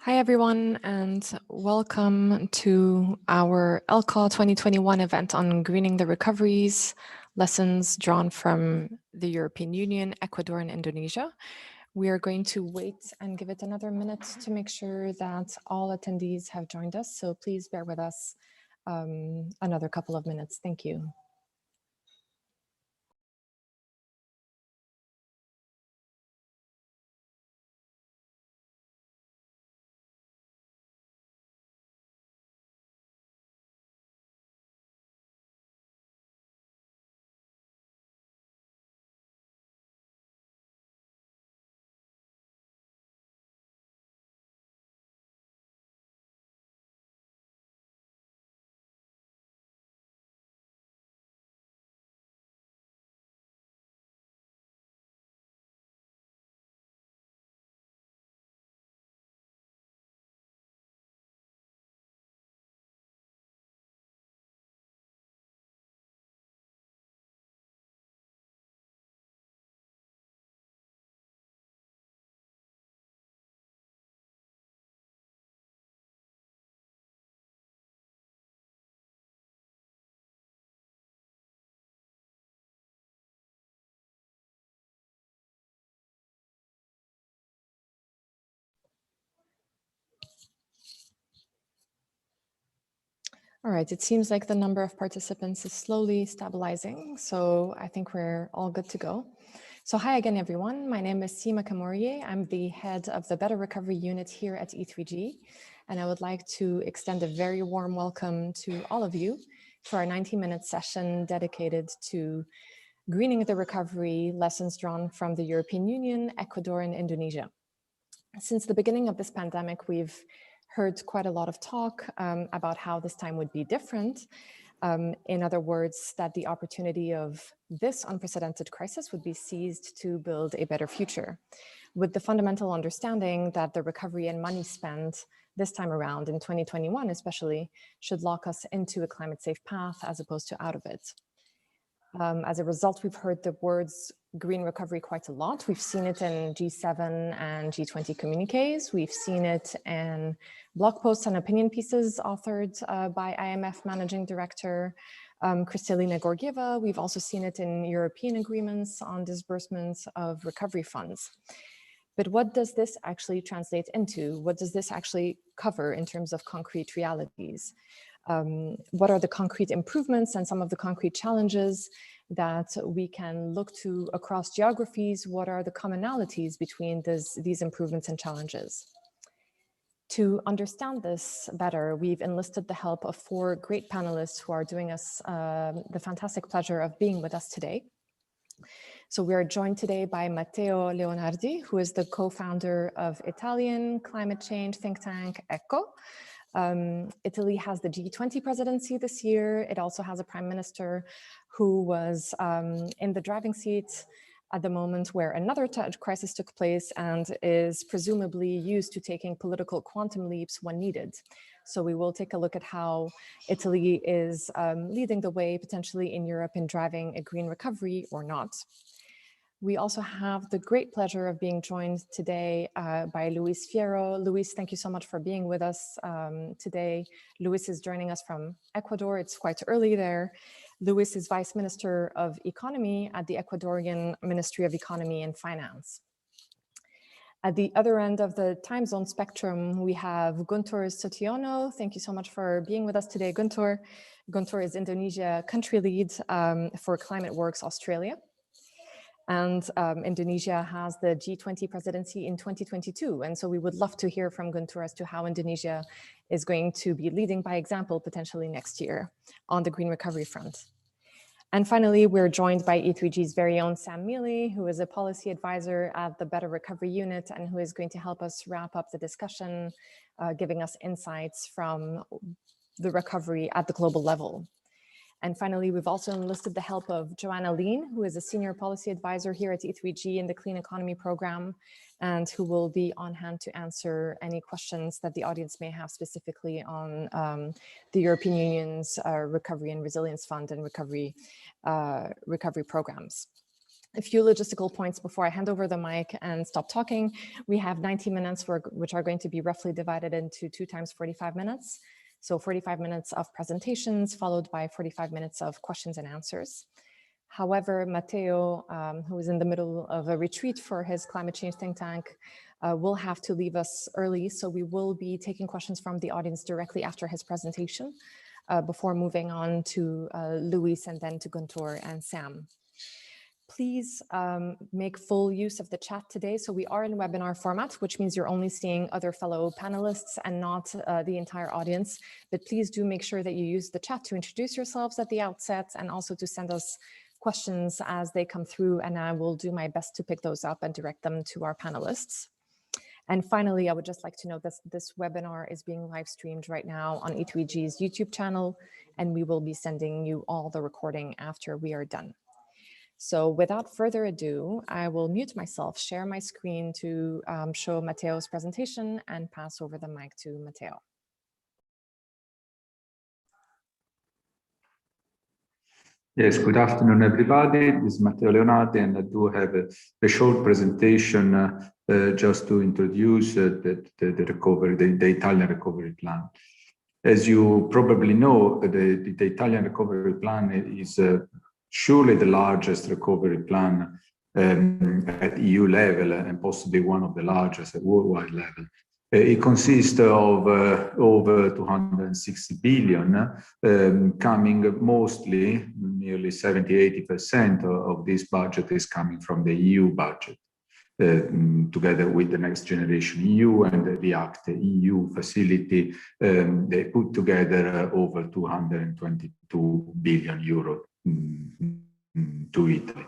Hi, everyone, and welcome to our LCAW 2021 event on greening the recoveries, lessons drawn from the European Union, Ecuador, and Indonesia. We are going to wait and give it another minute to make sure that all attendees have joined us. So please bear with us another couple of minutes. Thank you. All right, it seems like the number of participants is slowly stabilizing, so I think we're all good to go. So hi again, everyone. My name is Sima Kamorie. I'm the head of the Better Recovery Unit here at E3G, and I would like to extend a very warm welcome to all of you for our 90-minute session dedicated to greening the recovery, lessons drawn from the European Union, Ecuador, and Indonesia. Since the beginning of this pandemic, we've heard quite a lot of talk about how this time would be different. In other words, that the opportunity of this unprecedented crisis would be seized to build a better future, with the fundamental understanding that the recovery and money spent this time around in 2021 especially should lock us into a climate safe path as opposed to out of it. As a result, we've heard the words green recovery quite a lot. We've seen it in G7 and G20 communiques. We've seen it in blog posts and opinion pieces authored by IMF Managing Director Kristalina Georgieva. We've also seen it in European agreements on disbursements of recovery funds. But what does this actually translate into? What does this actually cover in terms of concrete realities? What are the concrete improvements and some of the concrete challenges that we can look to across geographies? What are the commonalities between these improvements and challenges? To understand this better, we've enlisted the help of 4 great panelists who are doing us the fantastic pleasure of being with us today. So we are joined today by Matteo Leonardi, who is the co-founder of Italian climate change think tank ECCO. Italy has the G20 presidency this year. It also has a prime minister who was in the driving seat at the moment where another crisis took place and is presumably used to taking political quantum leaps when needed. So we will take a look at how Italy is leading the way potentially in Europe in driving a green recovery or not. We also have the great pleasure of being joined today by Luis Fierro. Luis, thank you so much for being with us today. Luis is joining us from Ecuador. It's quite early there. Luis is Vice Minister of Economy at the Ecuadorian Ministry of Economy and Finance. At the other end of the time zone spectrum, we have Guntur Sutiono. Thank you so much for being with us today, Guntur. Guntur is Indonesia country lead for Climate Works Australia. And Indonesia has the G20 presidency in 2022. And so we would love to hear from Guntur as to how Indonesia is going to be leading by example potentially next year on the green recovery front. And finally, we're joined by E3G's very own Sam Mealy, who is a policy advisor at the Better Recovery Unit and who is going to help us wrap up the discussion, giving us insights from the recovery at the global level. And finally, we've also enlisted the help of Joanna Lean, who is a senior policy advisor here at E3G in the Clean Economy Program, and who will be on hand to answer any questions that the audience may have specifically on the European Union's Recovery and Resilience Fund and recovery programs. A few logistical points before I hand over the mic and stop talking. We have 90 minutes, which are going to be roughly divided into 2 times 45 minutes. So 45 minutes of presentations, followed by 45 minutes of questions and answers. However, Matteo, who is in the middle of a retreat for his climate change think tank, will have to leave us early. So we will be taking questions from the audience directly after his presentation, before moving on to Luis and then to Guntur and Sam. Please make full use of the chat today. So we are in webinar format, which means you're only seeing other fellow panelists and not the entire audience. But please do make sure that you use the chat to introduce yourselves at the outset and also to send us questions as they come through. And I will do my best to pick those up and direct them to our panelists. And finally, I would just like to note that this webinar is being live streamed right now on E2EG's YouTube channel, and we will be sending you all the recording after we are done. So without further ado, I will mute myself, share my screen to show Matteo's presentation and pass over the mic to Matteo. Yes, good afternoon, everybody. This is Matteo Leonardi, and I do have a short presentation just to introduce the Italian recovery plan. As you probably know, the Italian recovery plan is surely the largest recovery plan at EU level and possibly one of the largest at worldwide level. It consists of over 260 billion, coming mostly, nearly 70–80% of this budget is coming from the EU budget, together with the Next Generation EU and the REACT EU facility. They put together over 222 billion euro to Italy.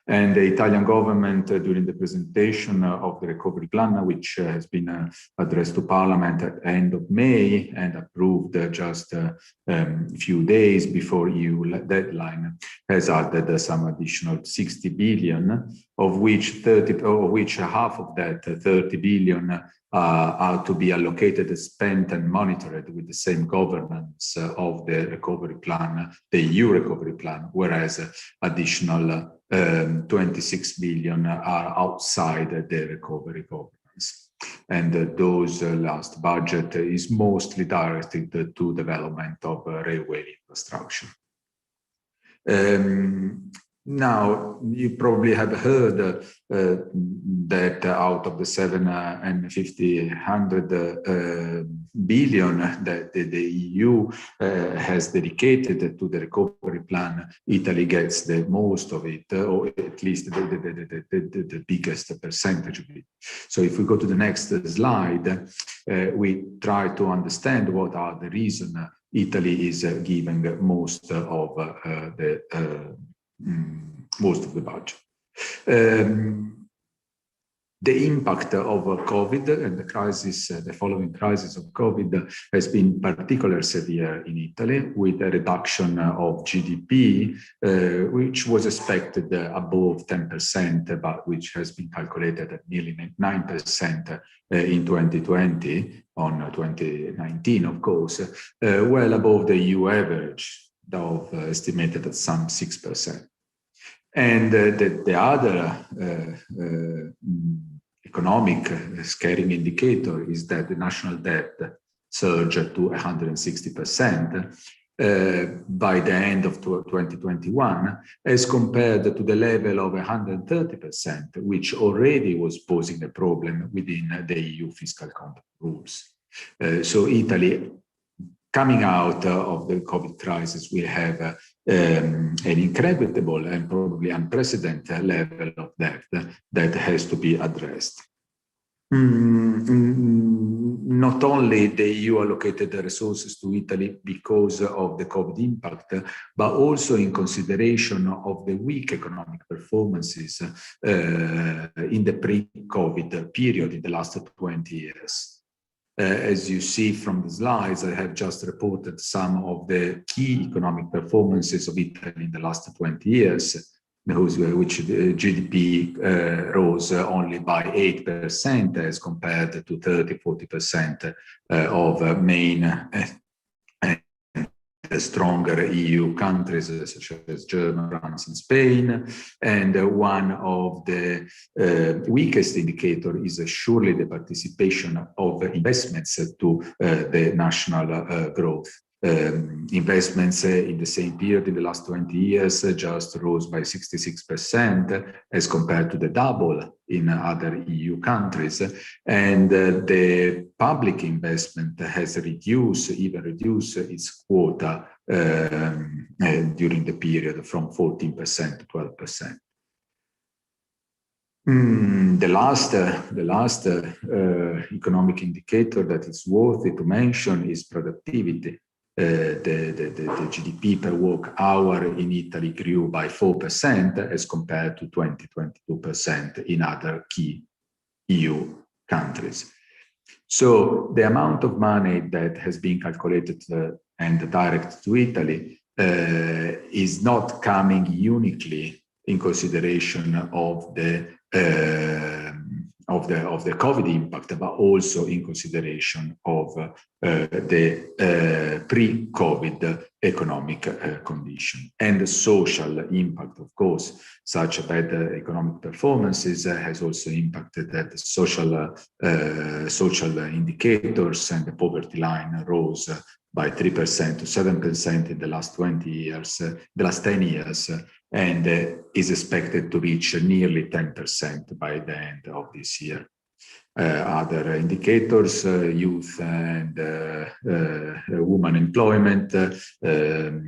And the Italian government, during the presentation of the recovery plan, which has been addressed to Parliament at the end of May and approved just a few days before EU deadline, has added some additional 60 billion, of which half of that, 30 billion, are to be allocated, spent and monitored with the same governance of the recovery plan, the EU recovery plan, whereas additional 26 billion are outside the recovery governance. And those last budget is mostly directed to development of railway infrastructure. Now, you probably have heard that out of the 750 billion that the EU has dedicated to the recovery plan, Italy gets the most of it, or at least the biggest percentage of it. So if we go to the next slide, we try to understand what are the reasons Italy is giving most of the budget. The impact of COVID and the crisis, the following crisis of COVID, has been particularly severe in Italy, with a reduction of GDP, which was expected above 10%, but which has been calculated at nearly 9% in 2020, on 2019, of course, well above the EU average of estimated at some 6%. And the other economic scaring indicator is that the national debt surged to 160% by the end of 2021, as compared to the level of 130%, which already was posing a problem within the EU fiscal compact rules. So Italy, coming out of the COVID crisis, we have an incredible and probably unprecedented level of debt that has to be addressed. Not only the EU allocated the resources to Italy because of the COVID impact, but also in consideration of the weak economic performances in the pre-COVID period in the last 20 years. As you see from the slides, I have just reported some of the key economic performances of Italy in the last 20 years, which GDP rose only by 8% as compared to 30–40% of main the stronger EU countries such as Germany, France, and Spain. And one of the weakest indicator is surely the participation of investments to the national growth. Investments in the same period in the last 20 years just rose by 66% as compared to the double in other EU countries. And the public investment has even reduced its quota during the period from 14% to 12%. The last economic indicator that is worthy to mention is productivity. The GDP per work hour in Italy grew by 4% as compared to 22% in other key EU countries. So the amount of money that has been calculated and directed to Italy is not coming uniquely in consideration of the COVID impact, but also in consideration of the pre-COVID economic condition. And the social impact, of course, such bad economic performances has also impacted that the social indicators, and the poverty line rose by 3% to 7% in the last 20 years, the last 10 years, and is expected to reach nearly 10% by the end of this year. Other indicators, youth and women employment,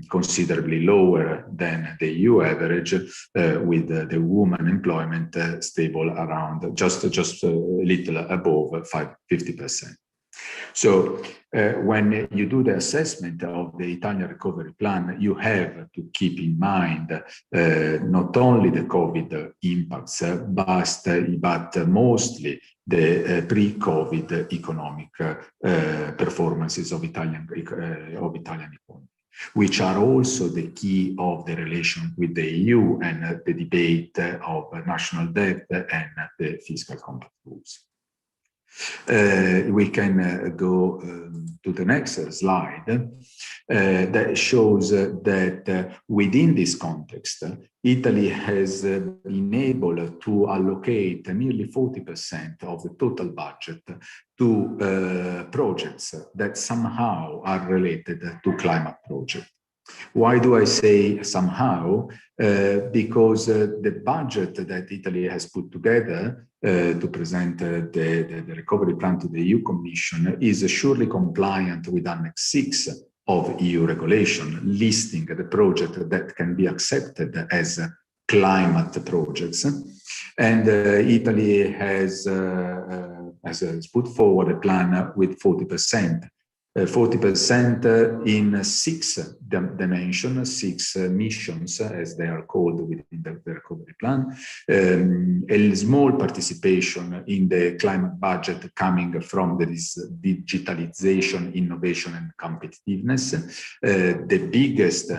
considerably lower than the EU average, with the women employment stable around just a little above 50%. So when you do the assessment of the Italian recovery plan, you have to keep in mind not only the COVID impacts, but mostly the pre-COVID economic performances of Italian economy, which are also the key of the relation with the EU and the debate of national debt and the fiscal compact rules. We can go to the next slide that shows that within this context, Italy has been able to allocate nearly 40% of the total budget to projects that somehow are related to climate projects. Why do I say somehow? Because the budget that Italy has put together to present the recovery plan to the EU Commission is surely compliant with Annex 6 of EU regulation, listing the project that can be accepted as climate projects. And Italy has put forward a plan with 40%. 40% in 6 dimensions, 6 missions, as they are called within the recovery plan. A small participation in the climate budget coming from this digitalization, innovation, and competitiveness. The biggest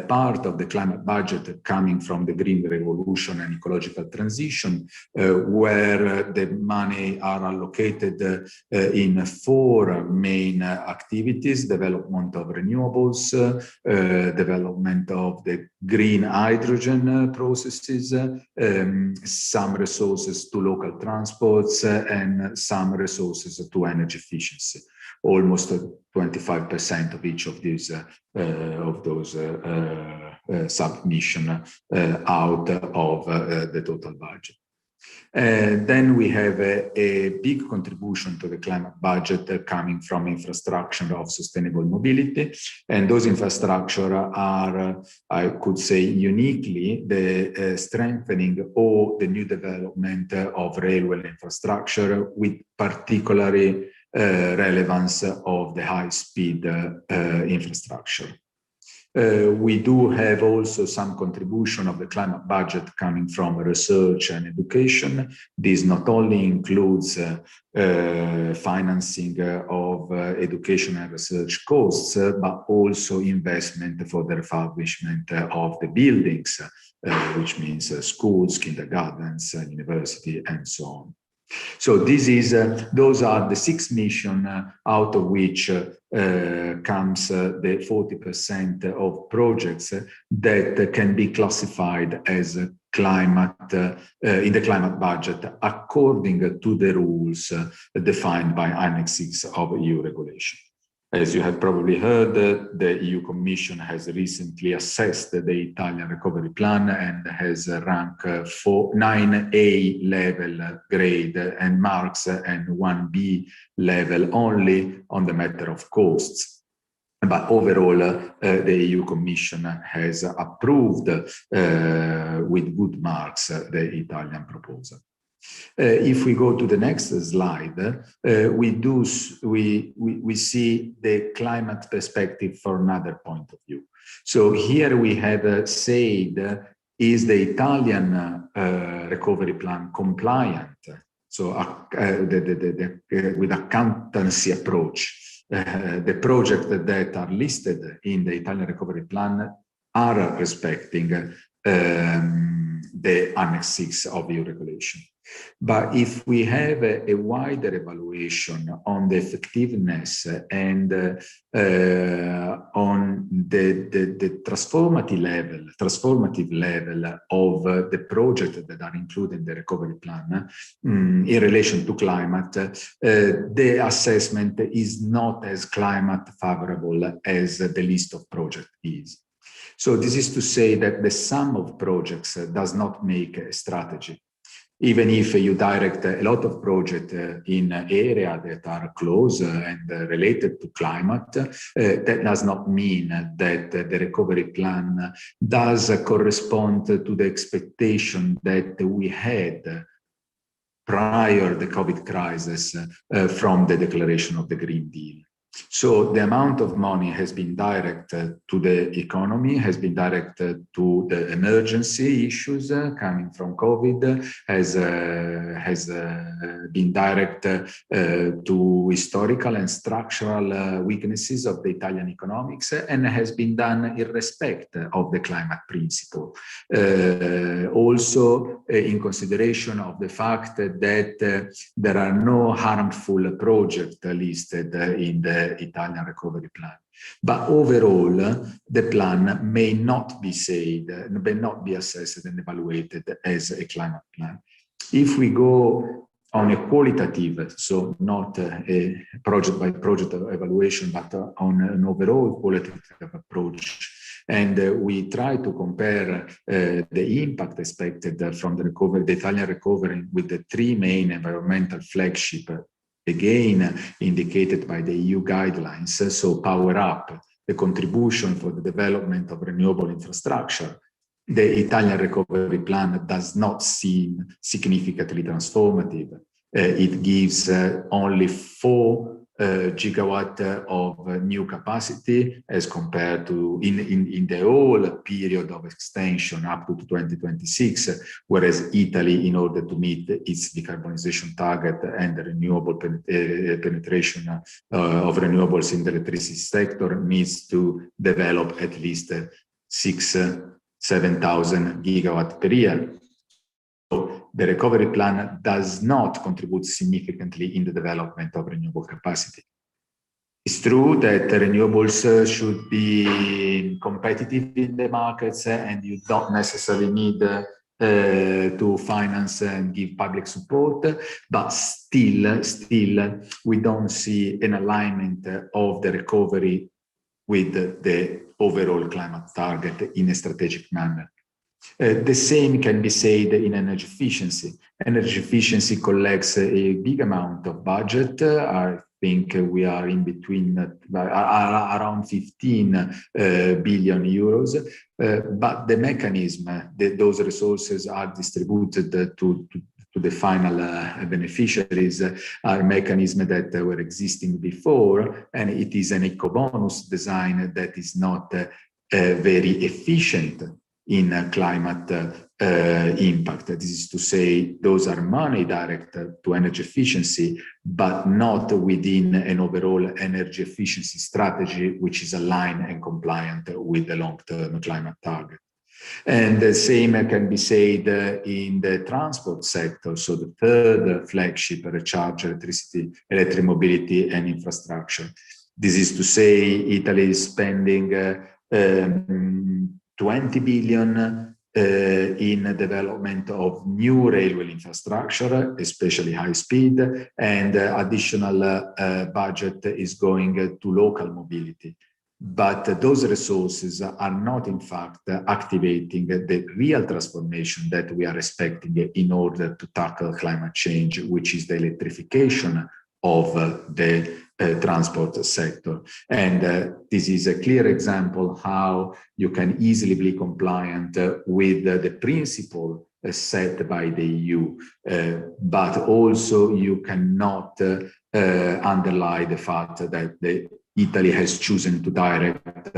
part of the climate budget coming from the green revolution and ecological transition, where the money are allocated in 4 main activities: development of renewables, development of the green hydrogen processes, some resources to local transports, and some resources to energy efficiency. Almost 25% of each of these those submission out of the total budget. Then we have a big contribution to the climate budget coming from infrastructure of sustainable mobility. And those infrastructure are, I could say, uniquely the strengthening or the new development of railway infrastructure, with particularly relevance of the high-speed infrastructure. We do have also some contribution of the climate budget coming from research and education. This not only includes financing of education and research costs, but also investment for the refurbishment of the buildings, which means schools, kindergartens, university, and so on. So this is those are the 6 missions out of which comes the 40% of projects that can be classified as climate in the climate budget according to the rules defined by Annex 6 of EU regulation. As you have probably heard, the EU Commission has recently assessed the Italian recovery plan and has ranked 9A level grade and marks and 1B level only on the matter of costs. But overall, the EU Commission has approved with good marks the Italian proposal. If we go to the next slide, we see the climate perspective from another point of view. So here we have said, is the Italian recovery plan compliant? So with accountancy approach, the projects that are listed in the Italian recovery plan are respecting the Annex 6 of EU regulation. But if we have a wider evaluation on the effectiveness and on the transformative level of the projects that are included in the recovery plan in relation to climate, the assessment is not as climate favorable as the list of projects is. So this is to say that the sum of projects does not make a strategy. Even if you direct a lot of projects in areas that are close and related to climate, that does not mean that the recovery plan does correspond to the expectation that we had prior to the COVID crisis from the declaration of the Green Deal. So the amount of money has been directed to the economy, has been directed to the emergency issues coming from COVID, has been directed to historical and structural weaknesses of the Italian economics, and has been done in respect of the climate principle. Also in consideration of the fact that there are no harmful projects listed in the Italian recovery plan. But overall, the plan may not be assessed and evaluated as a climate plan. If we go on a qualitative, so not a project by project evaluation, but on an overall qualitative approach, and we try to compare the impact expected from the Italian recovery with the 3 main environmental flagship, again indicated by the EU guidelines, so power up, the contribution for the development of renewable infrastructure. The Italian recovery plan does not seem significantly transformative. It gives only 4 gigawatt of new capacity as compared to in the whole period of extension up to 2026, whereas Italy, in order to meet its decarbonization target and the renewable penetration of renewables in the electricity sector, needs to develop at least 7,000 gigawatts per year. So the recovery plan does not contribute significantly in the development of renewable capacity. It's true that the renewables should be competitive in the markets, and you don't necessarily need to finance and give public support, but still we don't see an alignment of the recovery with the overall climate target in a strategic manner. The same can be said in energy efficiency. Energy efficiency collects a big amount of budget. I think we are in between around 15 billion euros, but the mechanism that those resources are distributed to the final beneficiaries are mechanisms that were existing before, and it is an eco-bonus design that is not very efficient in climate impact. This is to say, those are money directed to energy efficiency, but not within an overall energy efficiency strategy, which is aligned and compliant with the long-term climate target. And the same can be said in the transport sector. So the third flagship, recharge electric mobility and infrastructure. This is to say, Italy is spending 20 billion in development of new railway infrastructure, especially high speed, and additional budget is going to local mobility. But those resources are not, in fact, activating the real transformation that we are expecting in order to tackle climate change, which is the electrification of the transport sector. And this is a clear example how you can easily be compliant with the principle set by the EU, but also you cannot underlie the fact that Italy has chosen to direct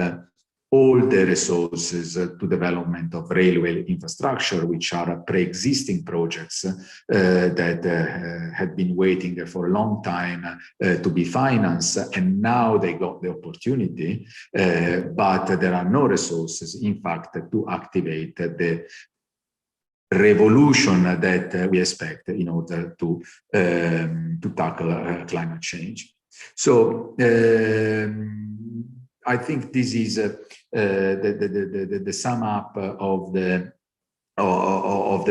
all the resources to development of railway infrastructure, which are pre-existing projects that had been waiting for a long time to be financed, and now they got the opportunity, but there are no resources, in fact, to activate the revolution that we expect in order to tackle climate change. So I think this is the sum up of the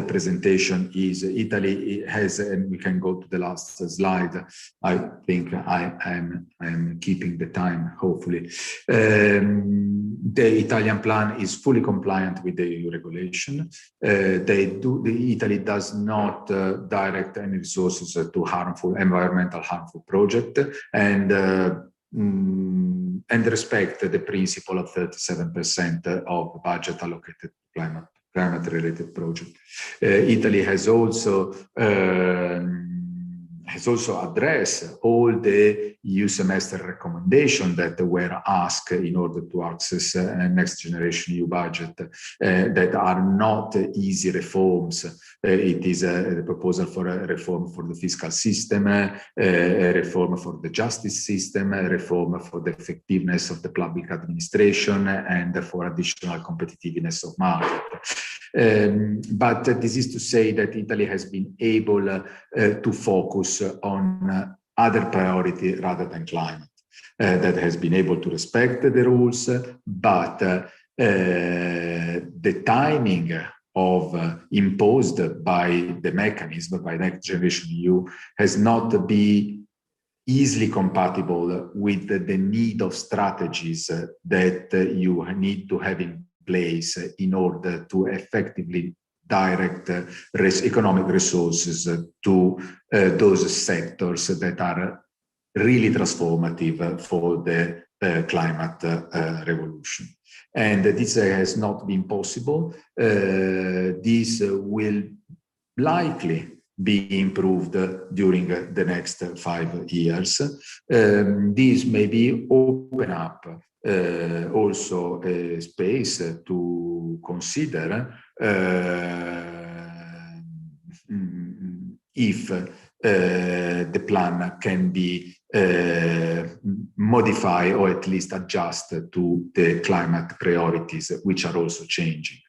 presentation. Is Italy has, and we can go to the last slide. I think I am keeping the time, hopefully. The Italian plan is fully compliant with the EU regulation. Italy does not direct any resources to environmental harmful project, and respect the principle of 37% of budget allocated to climate-related project. Italy has also addressed all the EU semester recommendations that were asked in order to access next generation EU budget that are not easy reforms. It is a proposal for a reform for the fiscal system, a reform for the justice system, a reform for the effectiveness of the public administration, and for additional competitiveness of market. But this is to say that Italy has been able to focus on other priority rather than climate, that has been able to respect the rules, but the timing of imposed by the mechanism, by Next Generation EU, has not been easily compatible with the need of strategies that you need to have in place in order to effectively direct economic resources to those sectors that are really transformative for the climate revolution. And this has not been possible. This will likely be improved during the next 5 years. This maybe open up also a space to consider if the plan can be modified or at least adjusted to the climate priorities, which are also changing.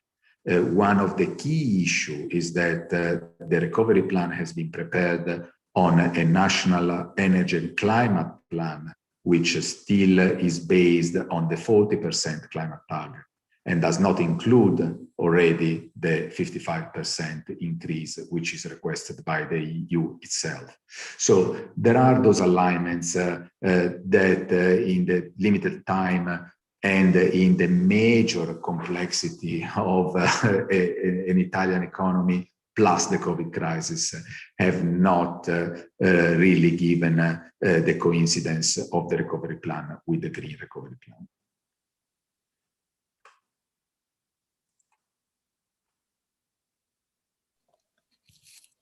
One of the key issues is that the recovery plan has been prepared on a national energy and climate plan, which still is based on the 40% climate target and does not include already the 55% increase, which is requested by the EU itself. So there are those alignments that in the limited time and in the major complexity of an Italian economy, plus the COVID crisis, have not really given the coincidence of the recovery plan with the Green Recovery Plan.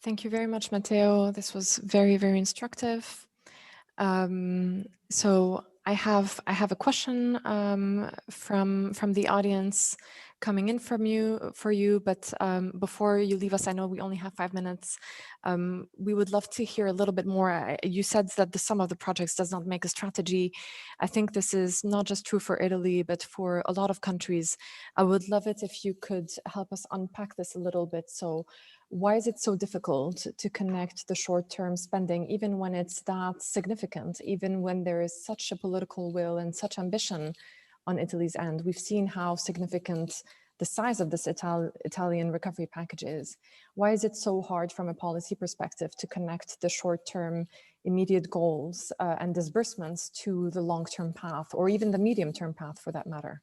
Thank you very much, Matteo. This was very, very instructive. So I have a question from the audience coming in for you, but before you leave us, I know we only have 5 minutes. We would love to hear a little bit more. You said that the sum of the projects does not make a strategy. I think this is not just true for Italy, but for a lot of countries. I would love it if you could help us unpack this a little bit. So why is it so difficult to connect the short-term spending, even when it's that significant, even when there is such a political will and such ambition on Italy's end? We've seen how significant the size of this Italian recovery package is. Why is it so hard from a policy perspective to connect the short-term immediate goals and disbursements to the long-term path, or even the medium-term path for that matter?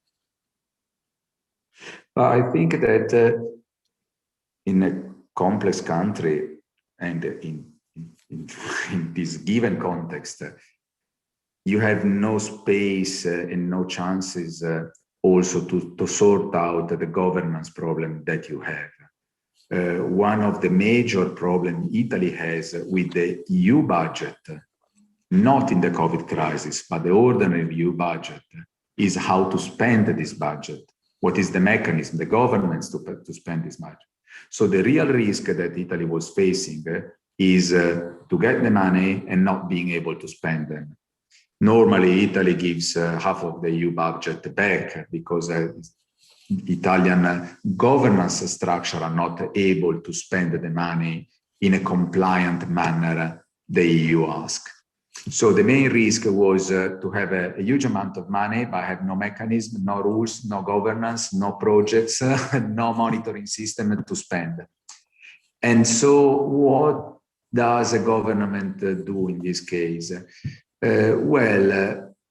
I think that in a complex country and in this given context, you have no space and no chances also to sort out the governance problem that you have. One of the major problems Italy has with the EU budget, not in the COVID crisis, but the ordinary EU budget, is how to spend this budget. What is the mechanism, the governments to spend this budget? So the real risk that Italy was facing is to get the money and not being able to spend them. Normally, Italy gives half of the EU budget back because Italian governance structure are not able to spend the money in a compliant manner the EU asks. So the main risk was to have a huge amount of money, but have no mechanism, no rules, no governance, no projects, no monitoring system to spend. And so what does a government do in this case?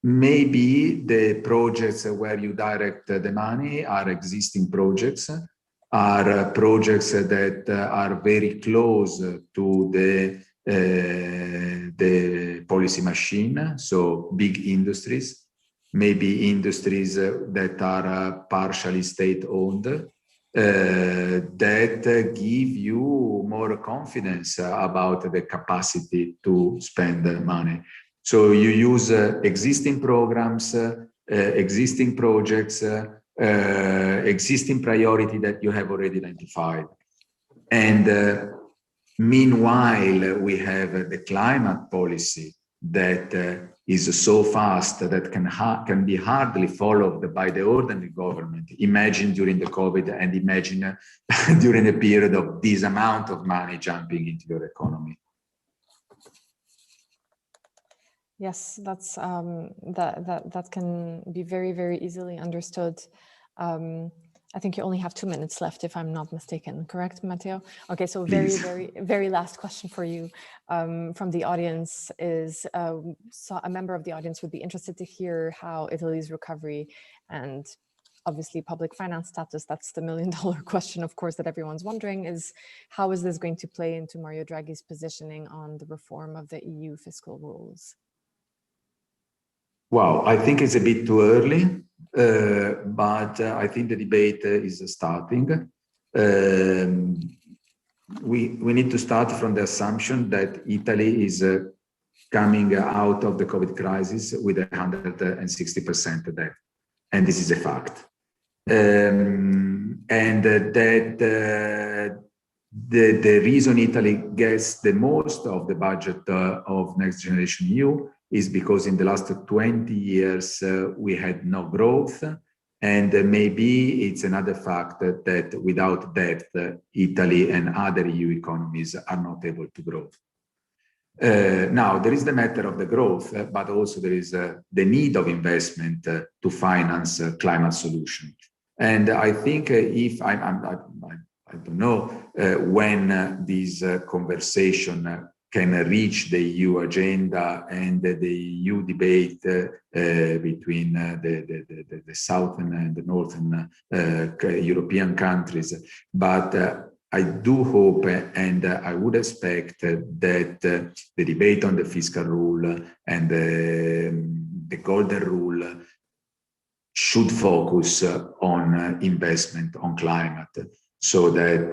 Maybe the projects where you direct the money are existing projects, are projects that are very close to the policy machine, so big industries, maybe industries that are partially state-owned, that give you more confidence about the capacity to spend money. So you use existing programs, existing projects, existing priority that you have already identified. And meanwhile, we have the climate policy that is so fast that can be hardly followed by the ordinary government. Imagine during the COVID and imagine during a period of this amount of money jumping into your economy. Yes, that's that can be very, very easily understood. I think you only have 2 minutes left, if I'm not mistaken. Correct, Matteo? Okay, so very last question for you from the audience is, so a member of the audience would be interested to hear how Italy's recovery and obviously public finance status, that's the million-dollar question, of course, that everyone's wondering, is how is this going to play into Mario Draghi's positioning on the reform of the EU fiscal rules? Wow, I think it's a bit too early, but I think the debate is starting. We need to start from the assumption that Italy is coming out of the COVID crisis with 160% debt, and this is a fact. And that the reason Italy gets the most of the budget of Next Generation EU is because in the last 20 years, we had no growth. And maybe it's another fact that without debt, Italy and other EU economies are not able to grow. Now, there is the matter of the growth, but also there is the need of investment to finance climate solution. And I think if I don't know when this conversation can reach the EU agenda and the EU debate between the southern and the northern European countries. But I do hope and I would expect that the debate on the fiscal rule and the golden rule should focus on investment on climate, so that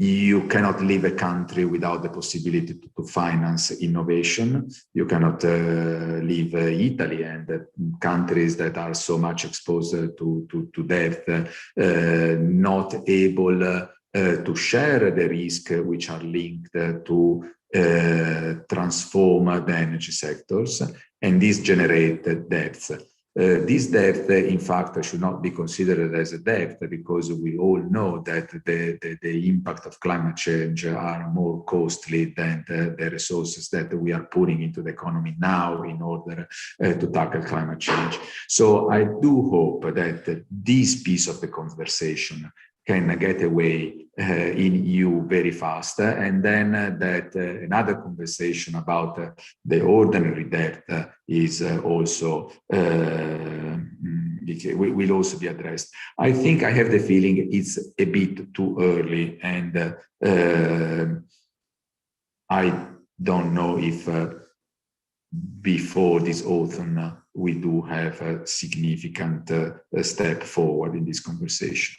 you cannot leave a country without the possibility to finance innovation. You cannot leave Italy and countries that are so much exposed to debt, not able to share the risk which are linked to transform the energy sectors, and this generated debts. This debt, in fact, should not be considered as a debt, because we all know that the impact of climate change are more costly than the resources that we are putting into the economy now in order to tackle climate change. So I do hope that this piece of the conversation can get away in EU very fast, and then that another conversation about the ordinary debt is also will also be addressed. I think I have the feeling it's a bit too early, and I don't know if before this autumn we do have a significant step forward in this conversation.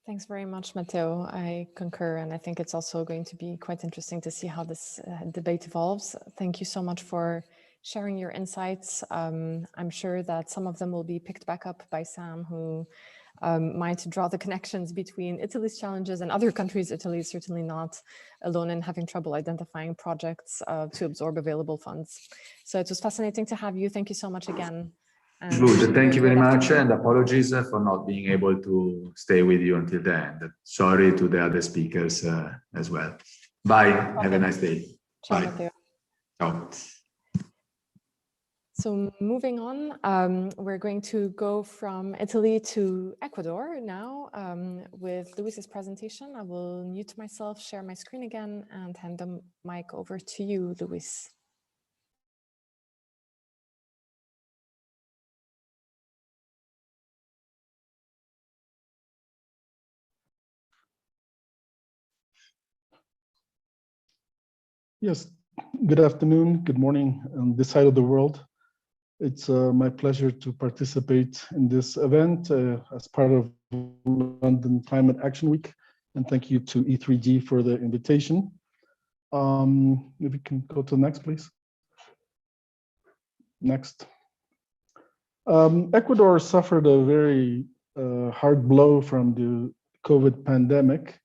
Thanks very much, Matteo. I concur, and I think it's also going to be quite interesting to see how this debate evolves. Thank you so much for sharing your insights. I'm sure that some of them will be picked back up by Sam, who might draw the connections between Italy's challenges and other countries. Italy is certainly not alone in having trouble identifying projects to absorb available funds. So it was fascinating to have you. Thank you so much again. Good, thank you very much, and apologies for not being able to stay with you until the end. Sorry to the other speakers as well. Bye, have a nice day. Ciao, bye. Matteo. Ciao. So moving on, we're going to go from Italy to Ecuador now with Luis's presentation. I will mute myself, share my screen again, and hand the mic over to you, Luis. Yes, good afternoon, good morning on this side of the world. It's my pleasure to participate in this event as part of London Climate Action Week, and thank you to E3G for the invitation. If we can go to the next, please. Next. Ecuador suffered a very hard blow from the COVID pandemic.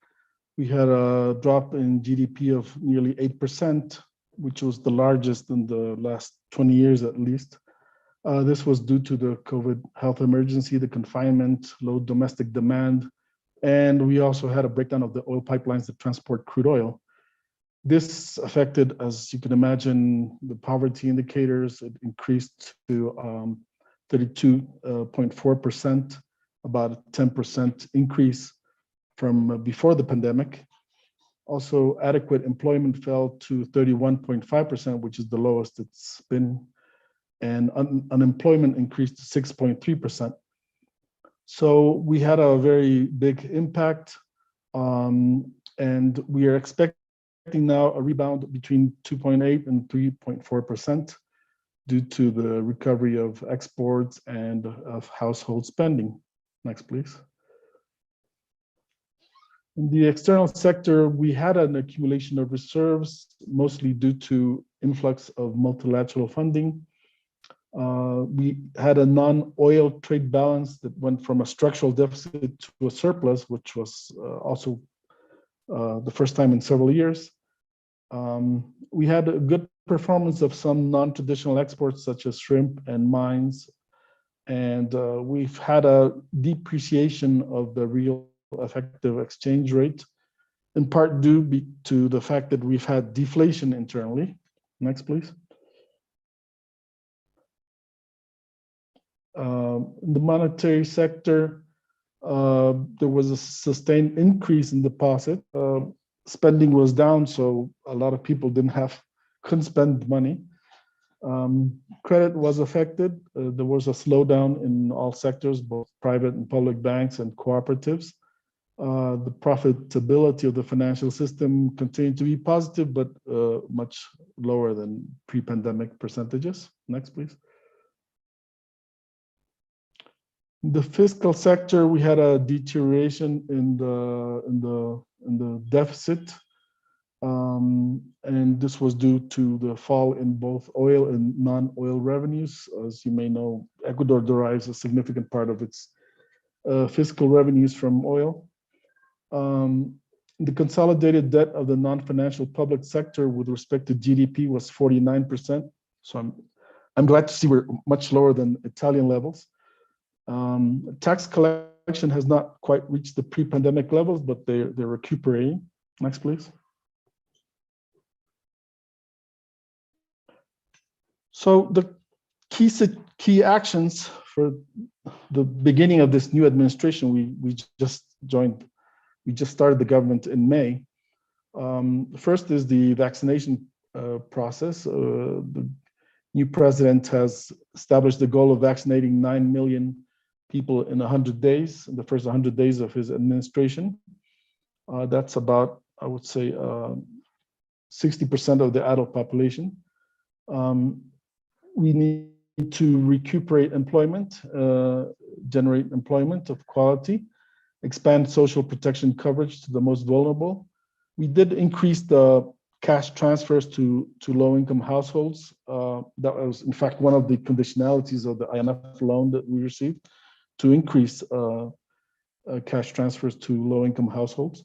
We had a drop in GDP of nearly 8%, which was the largest in the last 20 years at least. This was due to the COVID health emergency, the confinement, low domestic demand, and we also had a breakdown of the oil pipelines that transport crude oil. This affected, as you can imagine, the poverty indicators. It increased to 32.4%, about a 10% increase from before the pandemic. Also, adequate employment fell to 31.5%, which is the lowest it's been, and unemployment increased to 6.3%. So we had a very big impact, and we are expecting now a rebound between 2.8 and 3.4% due to the recovery of exports and of household spending. Next, please. In the external sector, we had an accumulation of reserves, mostly due to influx of multilateral funding. We had a non-oil trade balance that went from a structural deficit to a surplus, which was also the first time in several years. We had a good performance of some non-traditional exports, such as shrimp and mines. And we've had a depreciation of the real effective exchange rate, in part due to the fact that we've had deflation internally. Next, please. In the monetary sector, there was a sustained increase in deposit. Spending was down, so a lot of people couldn't spend money. Credit was affected. There was a slowdown in all sectors, both private and public banks and cooperatives. The profitability of the financial system continued to be positive, but much lower than pre-pandemic percentages. Next, please. The fiscal sector, we had a deterioration in the deficit, and this was due to the fall in both oil and non-oil revenues. As you may know, Ecuador derives a significant part of its fiscal revenues from oil. The consolidated debt of the non-financial public sector with respect to GDP was 49%. So I'm glad to see we're much lower than Italian levels. Tax collection has not quite reached the pre-pandemic levels, but they're recuperating. Next, please. So the key actions for the beginning of this new administration, we just started the government in May. First is the vaccination process. The new president has established the goal of vaccinating 9 million people in 100 days, in the first 100 days of his administration. That's about, I would say, 60% of the adult population. We need to recuperate employment, generate employment of quality, expand social protection coverage to the most vulnerable. We did increase the cash transfers to low-income households. That was, in fact, one of the conditionalities of the IMF loan that we received, to increase cash transfers to low-income households.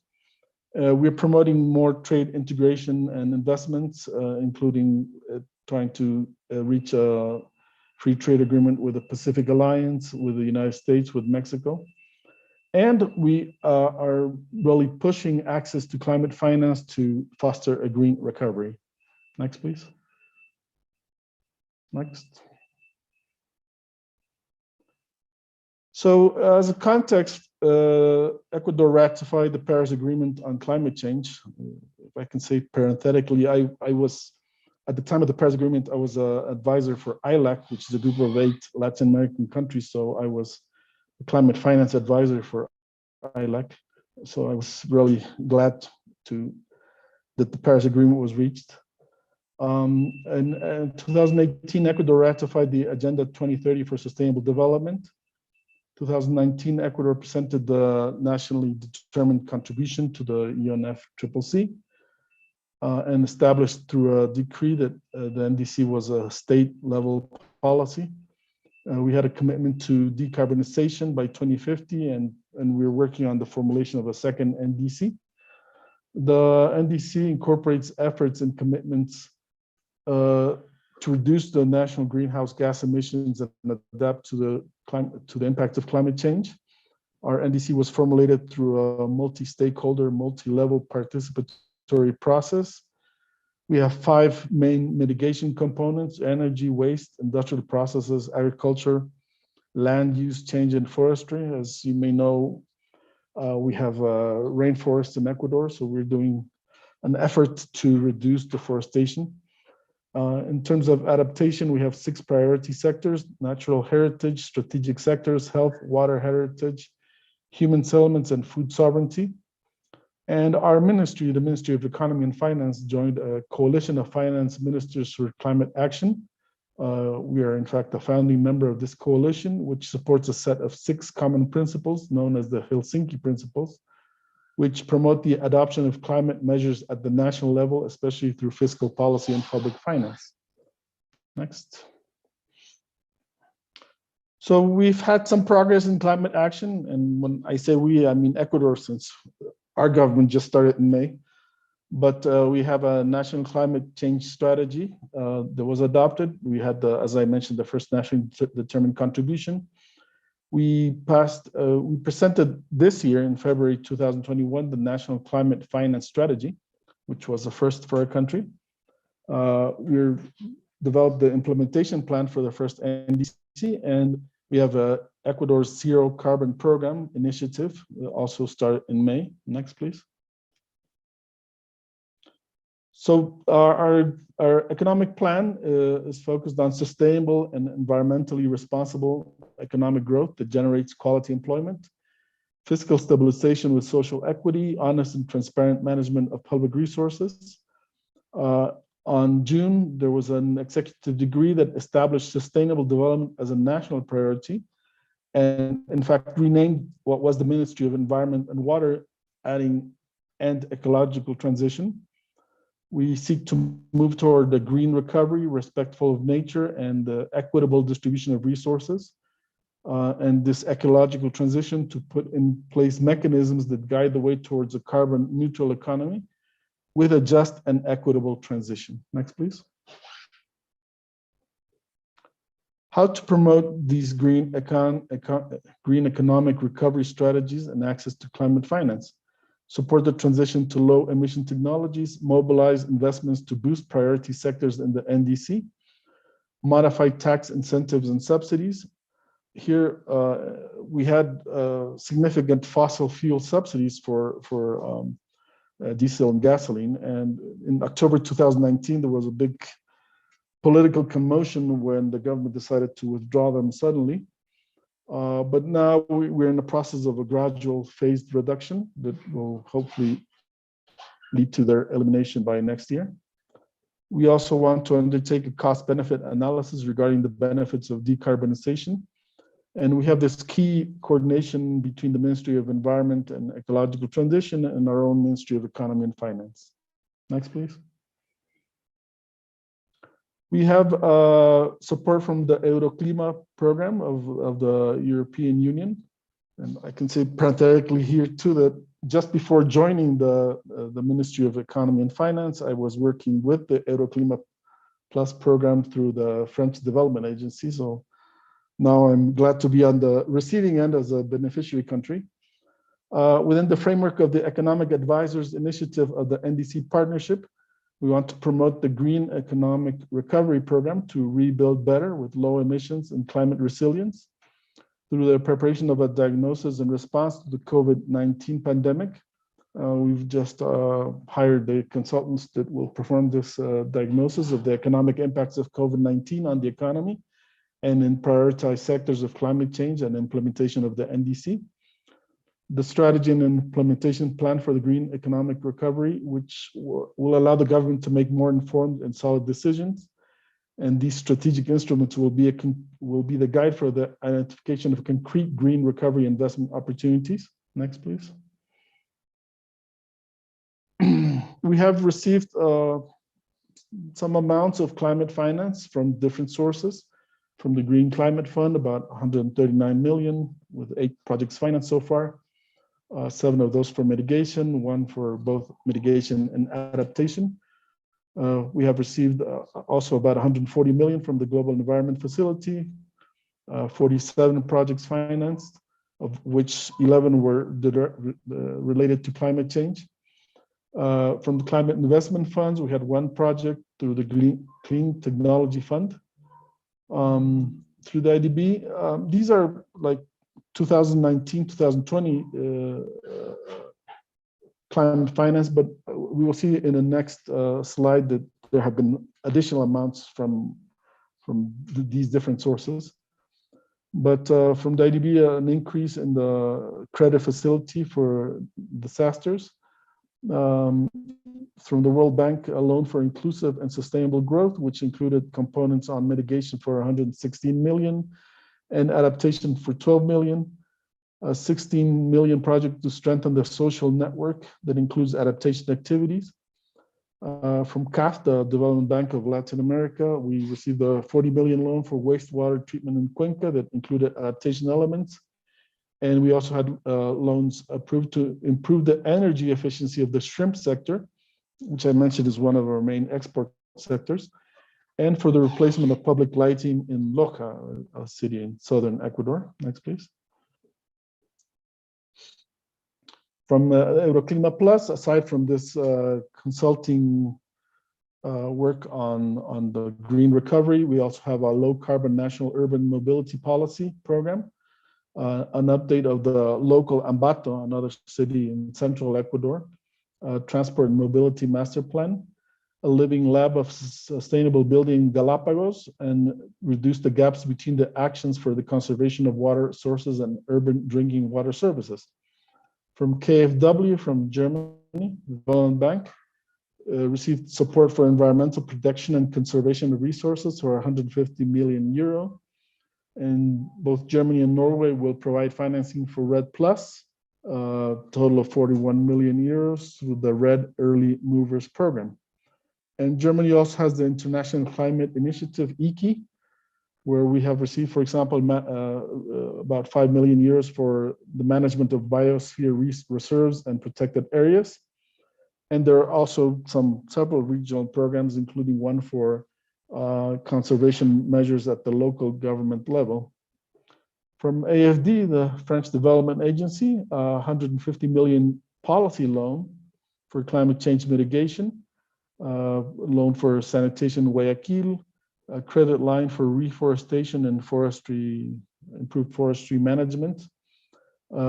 We're promoting more trade integration and investments, including trying to reach a free trade agreement with the Pacific Alliance, with the United States, with Mexico. And we are really pushing access to climate finance to foster a green recovery. Next, please. Next. So as a context, Ecuador ratified the Paris Agreement on climate change. If I can say parenthetically, I was, at the time of the Paris Agreement, I was an advisor for ILAC, which is a group of 8 Latin American countries. So I was the climate finance advisor for ILAC. So I was really glad that the Paris Agreement was reached. In 2018, Ecuador ratified the Agenda 2030 for Sustainable Development. 2019, Ecuador presented the nationally determined contribution to the UNFCCC and established through a decree that the NDC was a state-level policy. We had a commitment to decarbonization by 2050, and we're working on the formulation of a second NDC. The NDC incorporates efforts and commitments to reduce the national greenhouse gas emissions and adapt to the impact of climate change. Our NDC was formulated through a multi-stakeholder, multi-level participatory process. We have 5 main mitigation components: energy, waste, industrial processes, agriculture, land use change, and forestry. As you may know, we have rainforests in Ecuador, so we're doing an effort to reduce deforestation. In terms of adaptation, we have 6 priority sectors: natural heritage, strategic sectors, health, water heritage, human settlements, and food sovereignty. And our ministry, the Ministry of Economy and Finance, joined a coalition of finance ministers for climate action. We are, in fact, a founding member of this coalition, which supports a set of 6 common principles known as the Helsinki Principles, which promote the adoption of climate measures at the national level, especially through fiscal policy and public finance. Next. So we've had some progress in climate action. And when I say we, I mean Ecuador, since our government just started in May. But we have a national climate change strategy that was adopted. We had, as I mentioned, the first nationally determined contribution. We presented this year in February 2021, the National Climate Finance Strategy, which was a first for our country. We developed the implementation plan for the first NDC, and we have Ecuador's Zero Carbon Program initiative, also started in May. Next, please. So our economic plan is focused on sustainable and environmentally responsible economic growth that generates quality employment, fiscal stabilization with social equity, honest and transparent management of public resources. On June, there was an executive decree that established sustainable development as a national priority. and in fact renamed what was the Ministry of Environment and Water, adding "and ecological transition." We seek to move toward the green recovery, respectful of nature, and the equitable distribution of resources. And this ecological transition to put in place mechanisms that guide the way towards a carbon neutral economy with a just and equitable transition. Next, please. How to promote these green economic recovery strategies and access to climate finance. Support the transition to low emission technologies, mobilize investments to boost priority sectors in the NDC, modify tax incentives and subsidies. Here, we had significant fossil fuel subsidies for diesel and gasoline. And in October 2019, there was a big political commotion when the government decided to withdraw them suddenly. But now we're in the process of a gradual phased reduction that will hopefully lead to their elimination by next year. We also want to undertake a cost-benefit analysis regarding the benefits of decarbonization. And we have this key coordination between the Ministry of Environment and Ecological Transition and our own Ministry of Economy and Finance. Next, please. We have support from the EuroClima program of the European Union. And I can say parenthetically here too that just before joining the Ministry of Economy and Finance, I was working with the EuroClima Plus program through the French Development Agency. So now I'm glad to be on the receiving end as a beneficiary country. Within the framework of the Economic Advisors Initiative of the NDC Partnership, we want to promote the Green Economic Recovery Program to rebuild better with low emissions and climate resilience through the preparation of a diagnosis and response to the COVID-19 pandemic. We've just hired the consultants that will perform this diagnosis of the economic impacts of COVID-19 on the economy and in prioritized sectors of climate change and implementation of the NDC. The strategy and implementation plan for the green economic recovery, which will allow the government to make more informed and solid decisions. And these strategic instruments will be the guide for the identification of concrete green recovery investment opportunities. Next, please. We have received some amounts of climate finance from different sources. From the Green Climate Fund, about 139 million, with 8 projects financed so far. 7 of those for mitigation, 1 for both mitigation and adaptation. We have received also about 140 million from the Global Environment Facility, 47 projects financed, of which 11 were related to climate change. From the Climate Investment Funds, we had 1 project through the Clean Technology Fund. Through the IDB, these are like 2019, 2020 climate finance, but we will see in the next slide that there have been additional amounts from these different sources. But from the IDB, an increase in the credit facility for disasters. From the World Bank, a loan for inclusive and sustainable growth, which included components on mitigation for 116 million and adaptation for 12 million. A 16 million project to strengthen the social network that includes adaptation activities. From CAF, the Development Bank of Latin America, we received a 40 million loan for wastewater treatment in Cuenca that included adaptation elements. And we also had loans approved to improve the energy efficiency of the shrimp sector, which I mentioned is one of our main export sectors, and for the replacement of public lighting in Loja, a city in southern Ecuador. Next, please. From EuroClima Plus, aside from this consulting work on the green recovery, we also have a low carbon national urban mobility policy program. An update of the local Ambato, another city in central Ecuador, transport and mobility master plan, a living lab of sustainable building Galapagos, and reduce the gaps between the actions for the conservation of water sources and urban drinking water services. From KfW, from Germany, the Development Bank, received support for environmental protection and conservation of resources for 150 million euro. And both Germany and Norway will provide financing for RED Plus, a total of 41 million euros through the RED Early Movers Program. And Germany also has the International Climate Initiative, ECCO, where we have received, for example, about 5 million euros for the management of biosphere reserves and protected areas. And there are also several regional programs, including one for conservation measures at the local government level. From AFD, the French Development Agency, 150 million policy loan for climate change mitigation, loan for sanitation in Guayaquil, a credit line for reforestation and improved forestry management,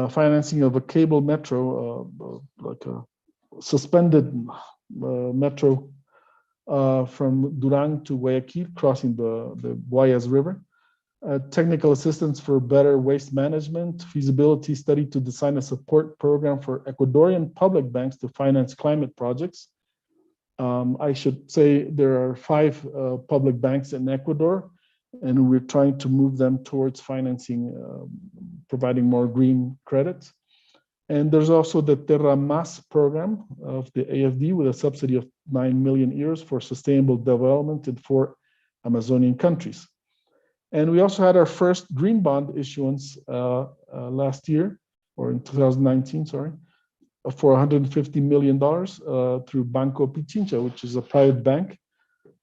financing of a cable metro, like a suspended metro from Durán to Guayaquil, crossing the Guayas River, technical assistance for better waste management, feasibility study to design a support program for Ecuadorian public banks to finance climate projects. I should say there are 5 public banks in Ecuador, and we're trying to move them towards financing, providing more green credits. And there's also the Terra Mas program of the AFD with a subsidy of 9 million euros for sustainable development in 4 Amazonian countries. And we also had our first green bond issuance last year, or in 2019, sorry, for $150 million through Banco Pichincha, which is a private bank,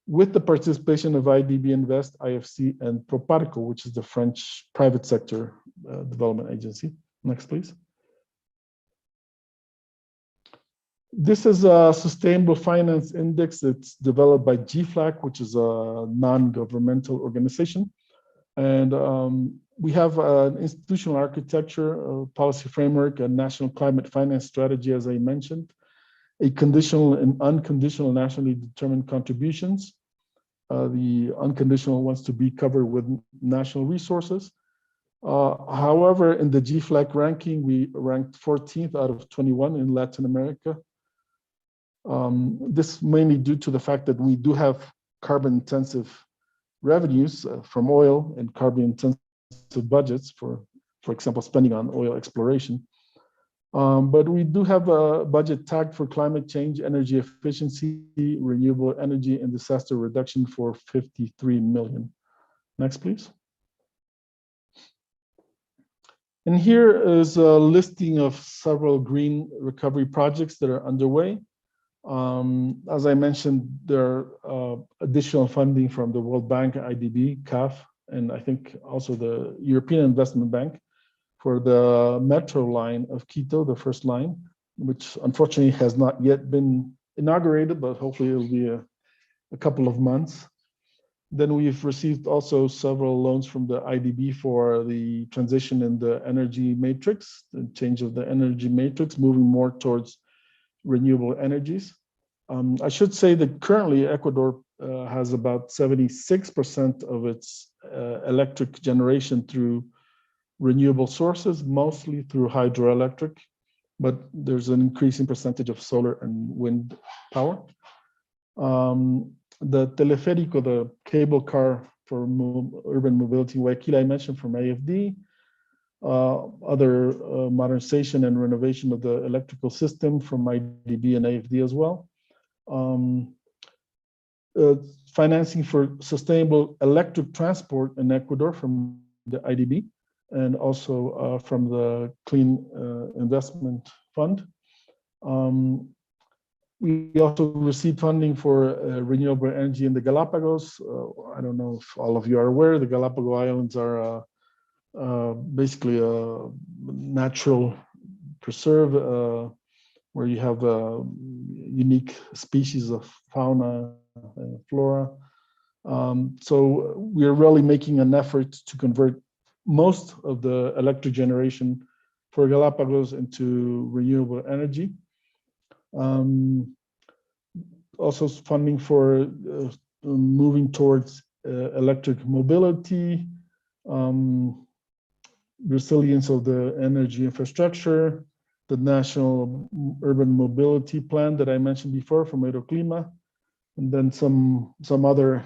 with the participation of IDB Invest, IFC, and Proparco, which is the French private sector development agency. Next, please. This is a sustainable finance index that's developed by GFLAC, which is a non-governmental organization. And we have an institutional architecture, a policy framework, a national climate finance strategy, as I mentioned, a conditional and unconditional nationally determined contributions. The unconditional ones to be covered with national resources. However, in the GFLAC ranking, we ranked 14th out of 21 in Latin America. This mainly due to the fact that we do have carbon-intensive revenues from oil and carbon-intensive budgets for example, spending on oil exploration. But we do have a budget tagged for climate change, energy efficiency, renewable energy, and disaster reduction for 53 million. Next, please. And here is a listing of several green recovery projects that are underway. As I mentioned, there are additional funding from the World Bank, IDB, CAF, and I think also the European Investment Bank for the metro line of Quito, the first line, which unfortunately has not yet been inaugurated, but hopefully it'll be a couple of months. Then we've received also several loans from the IDB for the transition in the energy matrix, the change of the energy matrix, moving more towards renewable energies. I should say that currently Ecuador has about 76% of its electric generation through renewable sources, mostly through hydroelectric, but there's an increasing percentage of solar and wind power. The teleférico, the cable car for urban mobility in Guayaquil, I mentioned from AFD. Other modernization and renovation of the electrical system from IDB and AFD as well. Financing for sustainable electric transport in Ecuador from the IDB and also from the Clean Investment Fund. We also received funding for renewable energy in the Galapagos. I don't know if all of you are aware, the Galapagos Islands are basically a natural preserve where you have unique species of fauna and flora. So we're really making an effort to convert most of the electric generation for Galapagos into renewable energy. Also funding for moving towards electric mobility, resilience of the energy infrastructure, the National Urban Mobility Plan that I mentioned before from Aeroclima, and then some other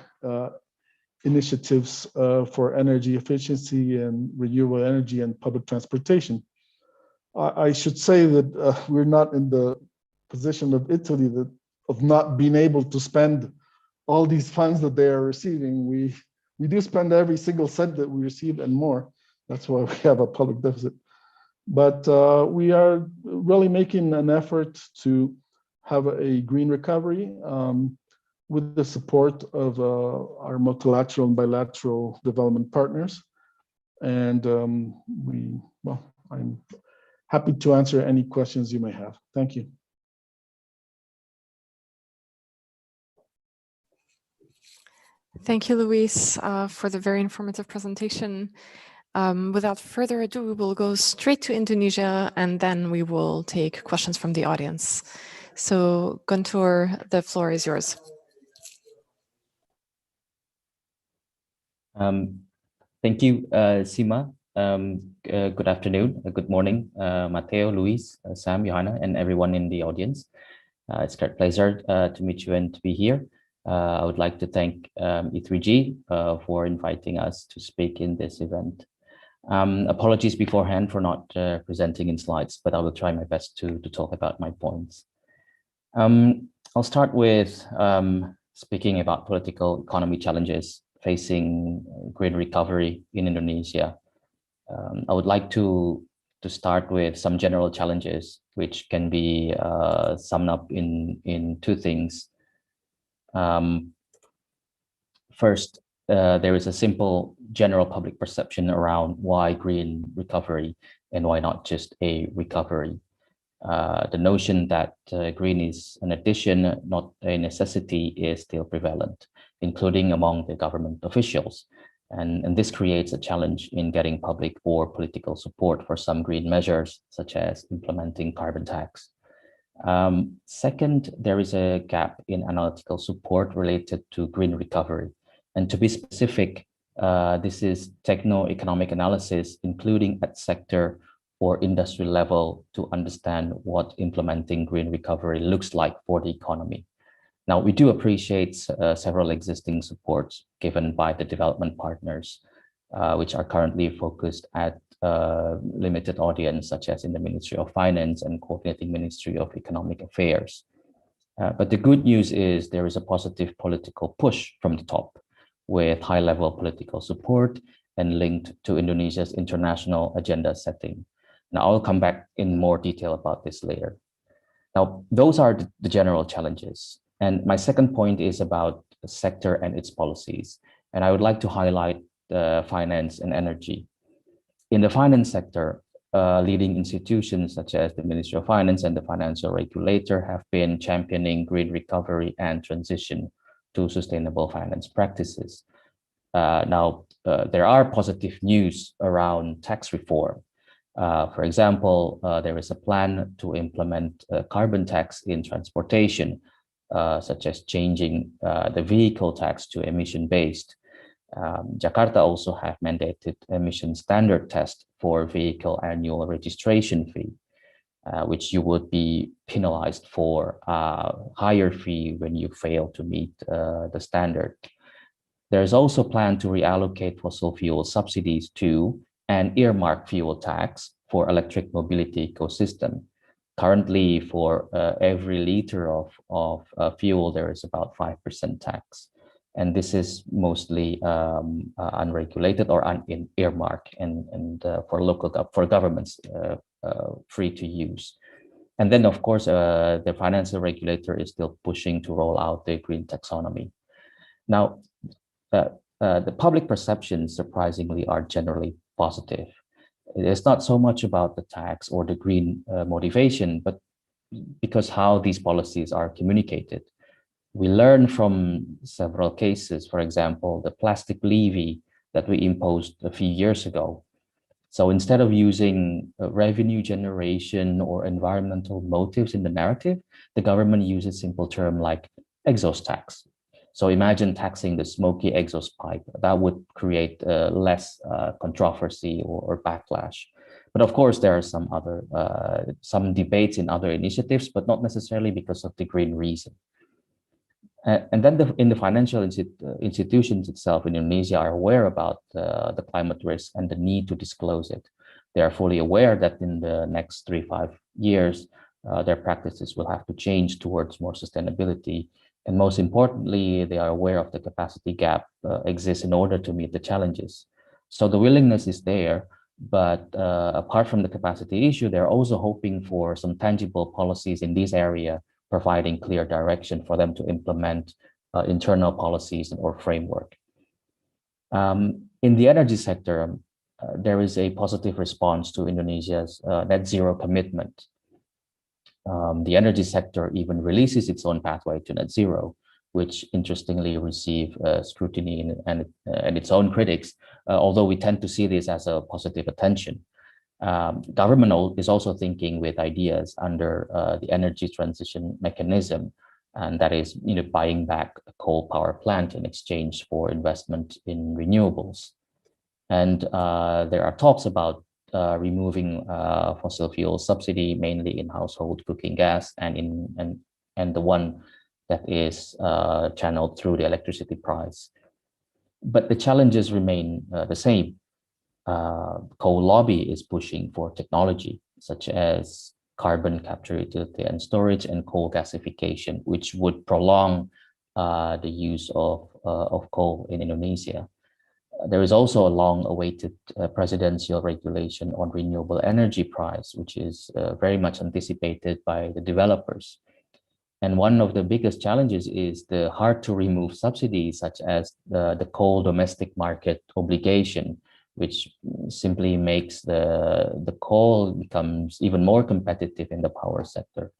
initiatives for energy efficiency and renewable energy and public transportation. I should say that we're not in the position of Italy of not being able to spend all these funds that they are receiving. We do spend every single cent that we receive and more. That's why we have a public deficit. But we are really making an effort to have a green recovery with the support of our multilateral and bilateral development partners. And I'm happy to answer any questions you may have. Thank you. Thank you, Luis, for the very informative presentation. Without further ado, we will go straight to Indonesia, and then we will take questions from the audience. So, Guntur, the floor is yours. Thank you, Sima. Good afternoon, good morning, Matteo, Luis, Sam, Johanna, and everyone in the audience. It's a great pleasure to meet you and to be here. I would like to thank E3G for inviting us to speak in this event. Apologies beforehand for not presenting in slides, but I will try my best to talk about my points. I'll start with speaking about political economy challenges facing green recovery in Indonesia. I would like to start with some general challenges, which can be summed up in two things. First, there is a simple general public perception around why green recovery and why not just a recovery. The notion that green is an addition, not a necessity, is still prevalent, including among the government officials. And this creates a challenge in getting public or political support for some green measures, such as implementing carbon tax. Second, there is a gap in analytical support related to green recovery. And to be specific, this is techno-economic analysis, including at sector or industry level, to understand what implementing green recovery looks like for the economy. Now, we do appreciate several existing supports given by the development partners, which are currently focused at limited audience, such as in the Ministry of Finance and Coordinating Ministry of Economic Affairs. But the good news is there is a positive political push from the top with high-level political support and linked to Indonesia's international agenda setting. Now, I'll come back in more detail about this later. Now, those are the general challenges. And my second point is about the sector and its policies. And I would like to highlight finance and energy. In the finance sector, leading institutions such as the Ministry of Finance and the financial regulator have been championing green recovery and transition to sustainable finance practices. Now, there are positive news around tax reform. For example, there is a plan to implement a carbon tax in transportation, such as changing the vehicle tax to emission-based. Jakarta also have mandated emission standard test for vehicle annual registration fee, which you would be penalized for a higher fee when you fail to meet the standard. There is also a plan to reallocate fossil fuel subsidies to an earmark fuel tax for electric mobility ecosystem. Currently, for every liter of fuel, there is about 5% tax. And this is mostly unregulated or earmark and for governments free to use. And then, of course, the financial regulator is still pushing to roll out the green taxonomy. Now, the public perceptions, surprisingly, are generally positive. It's not so much about the tax or the green motivation, but because how these policies are communicated. We learn from several cases, for example, the plastic levy that we imposed a few years ago. So instead of using revenue generation or environmental motives in the narrative, the government uses simple term like exhaust tax. So imagine taxing the smoky exhaust pipe. That would create less controversy or backlash. But of course, there are some other some debates in other initiatives, but not necessarily because of the green reason. And then in the financial institutions itself in Indonesia are aware about the climate risk and the need to disclose it. They are fully aware that in the next 3-5 years, their practices will have to change towards more sustainability. And most importantly, they are aware of the capacity gap exists in order to meet the challenges. So the willingness is there, but apart from the capacity issue, they're also hoping for some tangible policies in this area, providing clear direction for them to implement internal policies or framework. In the energy sector, there is a positive response to Indonesia's net zero commitment. The energy sector even releases its own pathway to net zero, which interestingly receive scrutiny and its own critics, although we tend to see this as a positive attention. Government is also thinking with ideas under the energy transition mechanism, and that is, buying back a coal power plant in exchange for investment in renewables. And there are talks about removing fossil fuel subsidy, mainly in household cooking gas and the one that is channeled through the electricity price. But the challenges remain the same. Coal lobby is pushing for technology such as carbon capture, utility and storage, and coal gasification, which would prolong the use of coal in Indonesia. There is also a long-awaited presidential regulation on renewable energy price, which is very much anticipated by the developers. And one of the biggest challenges is the hard-to-remove subsidies, such as the coal domestic market obligation, which simply makes the coal becomes even more competitive in the power sector.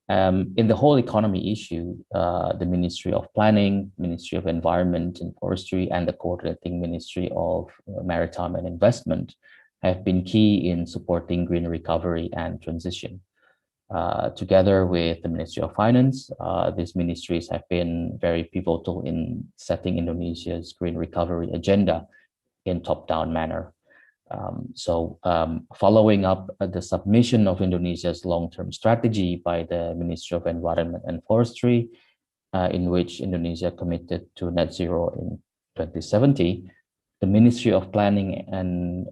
In the whole economy issue, the Ministry of Planning, Ministry of Environment and Forestry, and the coordinating Ministry of Maritime and Investment have been key in supporting green recovery and transition. Together with the Ministry of Finance, these ministries have been very pivotal in setting Indonesia's green recovery agenda in top-down manner. Following up the submission of Indonesia's long-term strategy by the Ministry of Environment and Forestry, in which Indonesia committed to net zero in 2070, the Ministry of Planning and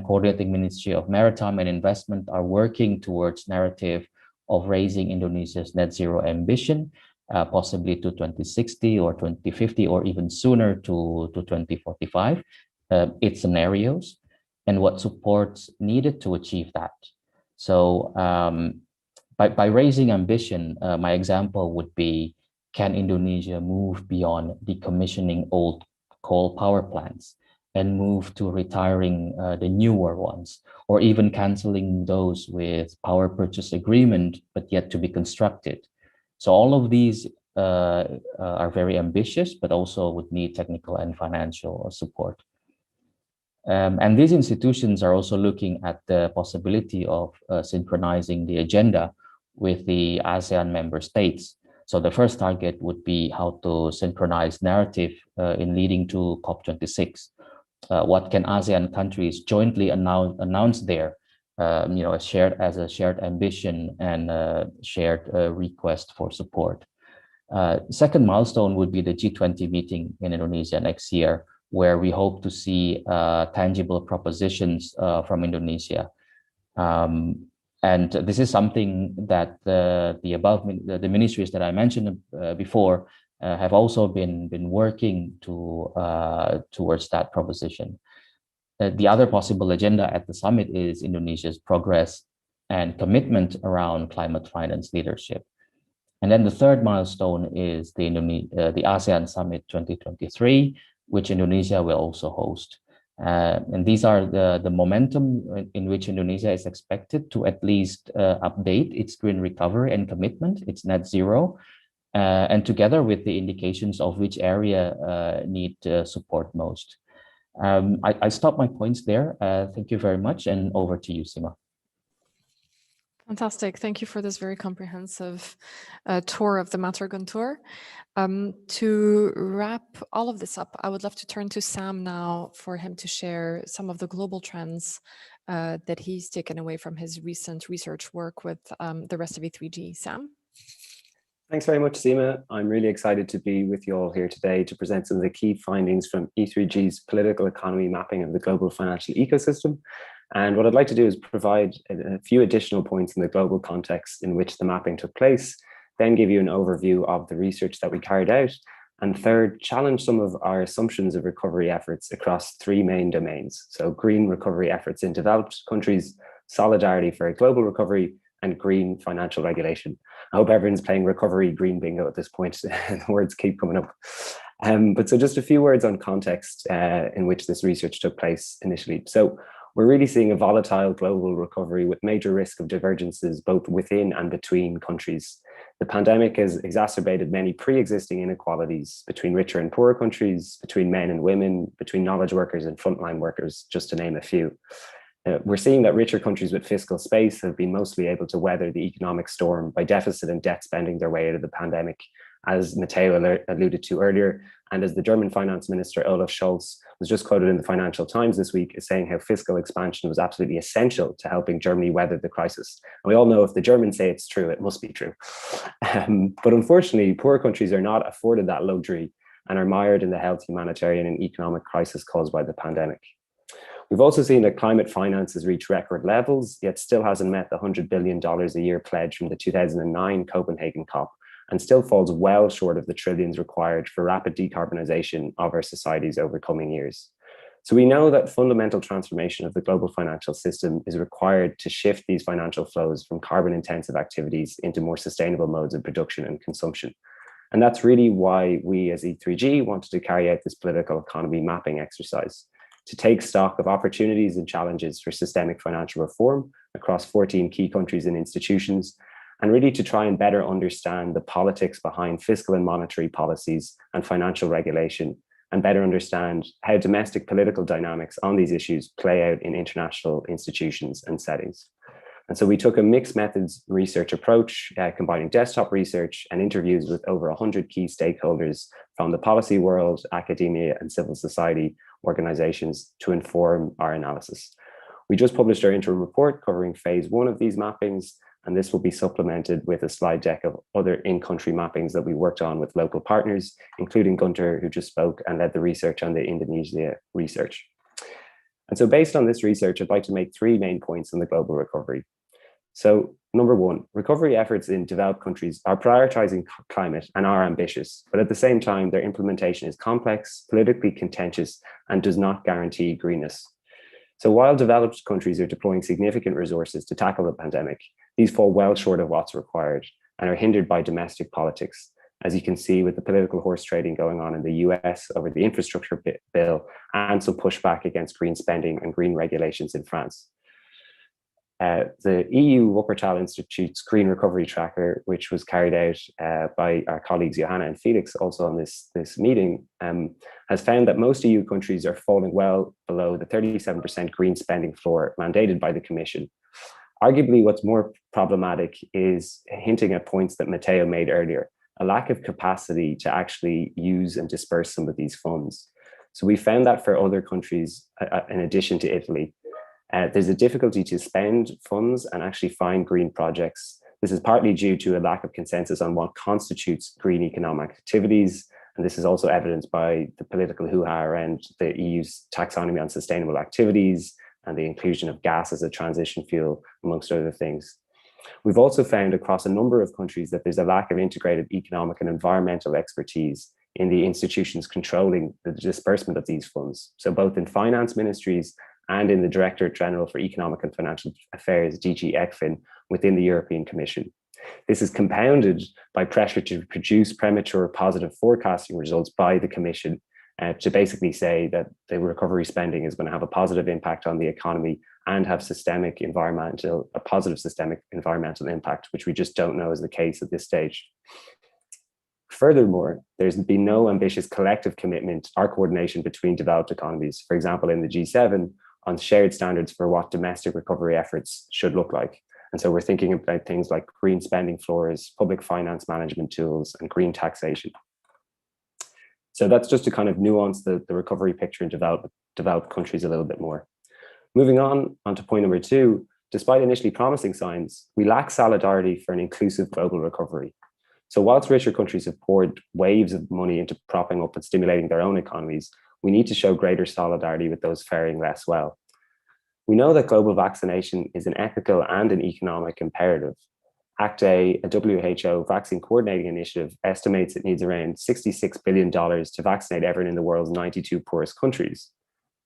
coordinating Ministry of Maritime and Investment are working towards narrative of raising Indonesia's net zero ambition, possibly to 2060 or 2050, or even sooner to 2045, its scenarios, and what supports needed to achieve that. So by raising ambition, my example would be, can Indonesia move beyond decommissioning old coal power plants and move to retiring the newer ones, or even canceling those with power purchase agreement, but yet to be constructed? So all of these are very ambitious, but also would need technical and financial support. And these institutions are also looking at the possibility of synchronizing the agenda with the ASEAN member states. So the first target would be how to synchronize narrative in leading to COP26. What can ASEAN countries jointly announce there, as a shared ambition and a shared request for support. Second milestone would be the G20 meeting in Indonesia next year, where we hope to see tangible propositions from Indonesia. And this is something that the ministries that I mentioned before have also been working towards that proposition. The other possible agenda at the summit is Indonesia's progress and commitment around climate finance leadership. And then the third milestone is the ASEAN Summit 2023, which Indonesia will also host. And these are the momentum in which Indonesia is expected to at least update its green recovery and commitment, its net zero, and together with the indications of which area need support most. I stop my points there. Thank you very much, and over to you, Sima. Fantastic. Thank you for this very comprehensive tour of the Matarguntur. To wrap all of this up, I would love to turn to Sam now for him to share some of the global trends that he's taken away from his recent research work with the rest of E3G. Sam? Thanks very much, Seema. I'm really excited to be with you all here today to present some of the key findings from E3G's political economy mapping of the global financial ecosystem. And what I'd like to do is provide a few additional points in the global context in which the mapping took place, then give you an overview of the research that we carried out, and third, challenge some of our assumptions of recovery efforts across three main domains. So green recovery efforts in developed countries, solidarity for a global recovery, and green financial regulation. I hope everyone's playing recovery green bingo at this point. The words keep coming up. But so just a few words on context in which this research took place initially. So we're really seeing a volatile global recovery with major risk of divergences both within and between countries. The pandemic has exacerbated many pre-existing inequalities between richer and poorer countries, between men and women, between knowledge workers and frontline workers, just to name a few. We're seeing that richer countries with fiscal space have been mostly able to weather the economic storm by deficit and debt spending their way out of the pandemic, as Matteo alluded to earlier, and as the German finance minister Olaf Scholz was just quoted in the Financial Times this week as saying how fiscal expansion was absolutely essential to helping Germany weather the crisis. And we all know if the Germans say it's true, it must be true. But unfortunately, poorer countries are not afforded that luxury and are mired in the health, humanitarian and economic crisis caused by the pandemic. We've also seen that climate finance has reached record levels, yet still hasn't met the $100 billion a year pledge from the 2009 Copenhagen COP, and still falls well short of the trillions required for rapid decarbonization of our societies over coming years. So we know that fundamental transformation of the global financial system is required to shift these financial flows from carbon-intensive activities into more sustainable modes of production and consumption. And that's really why we as E3G wanted to carry out this political economy mapping exercise, to take stock of opportunities and challenges for systemic financial reform across 14 key countries and institutions, and really to try and better understand the politics behind fiscal and monetary policies and financial regulation, and better understand how domestic political dynamics on these issues play out in international institutions and settings. And so we took a mixed methods research approach, combining desktop research and interviews with over 100 key stakeholders from the policy world, academia, and civil society organizations to inform our analysis. We just published our interim report covering phase 1 of these mappings, and this will be supplemented with a slide deck of other in-country mappings that we worked on with local partners, including Gunter, who just spoke and led the research on the Indonesia research. And so based on this research, I'd like to make 3 main points on the global recovery. So number 1, recovery efforts in developed countries are prioritizing climate and are ambitious, but at the same time, their implementation is complex, politically contentious, and does not guarantee greenness. So while developed countries are deploying significant resources to tackle the pandemic, these fall well short of what's required and are hindered by domestic politics, as you can see with the political horse trading going on in the US over the infrastructure bill and some pushback against green spending and green regulations in France. The EU Wuppertal Institute's Green Recovery Tracker, which was carried out by our colleagues Johanna and Felix also on this meeting, has found that most EU countries are falling well below the 37% green spending floor mandated by the Commission. Arguably, what's more problematic is hinting at points that Matteo made earlier, a lack of capacity to actually use and disperse some of these funds. So we found that for other countries, in addition to Italy, there's a difficulty to spend funds and actually find green projects. This is partly due to a lack of consensus on what constitutes green economic activities. And this is also evidenced by the political hoo-ha around the EU's taxonomy on sustainable activities and the inclusion of gas as a transition fuel, amongst other things. We've also found across a number of countries that there's a lack of integrated economic and environmental expertise in the institutions controlling the disbursement of these funds. So both in finance ministries and in the Director General for Economic and Financial Affairs, DG ECFIN, within the European Commission. This is compounded by pressure to produce premature positive forecasting results by the Commission to basically say that the recovery spending is going to have a positive impact on the economy and have a positive systemic environmental impact, which we just don't know is the case at this stage. Furthermore, there's been no ambitious collective commitment or coordination between developed economies, for example, in the G7, on shared standards for what domestic recovery efforts should look like. And so we're thinking about things like green spending floors, public finance management tools, and green taxation. So that's just to kind of nuance the recovery picture in developed countries a little bit more. Moving on to point number 2, despite initially promising signs, we lack solidarity for an inclusive global recovery. So whilst richer countries have poured waves of money into propping up and stimulating their own economies, we need to show greater solidarity with those faring less well. We know that global vaccination is an ethical and an economic imperative. ACT-A, a WHO vaccine coordinating initiative, estimates it needs around $66 billion to vaccinate everyone in the world's 92 poorest countries,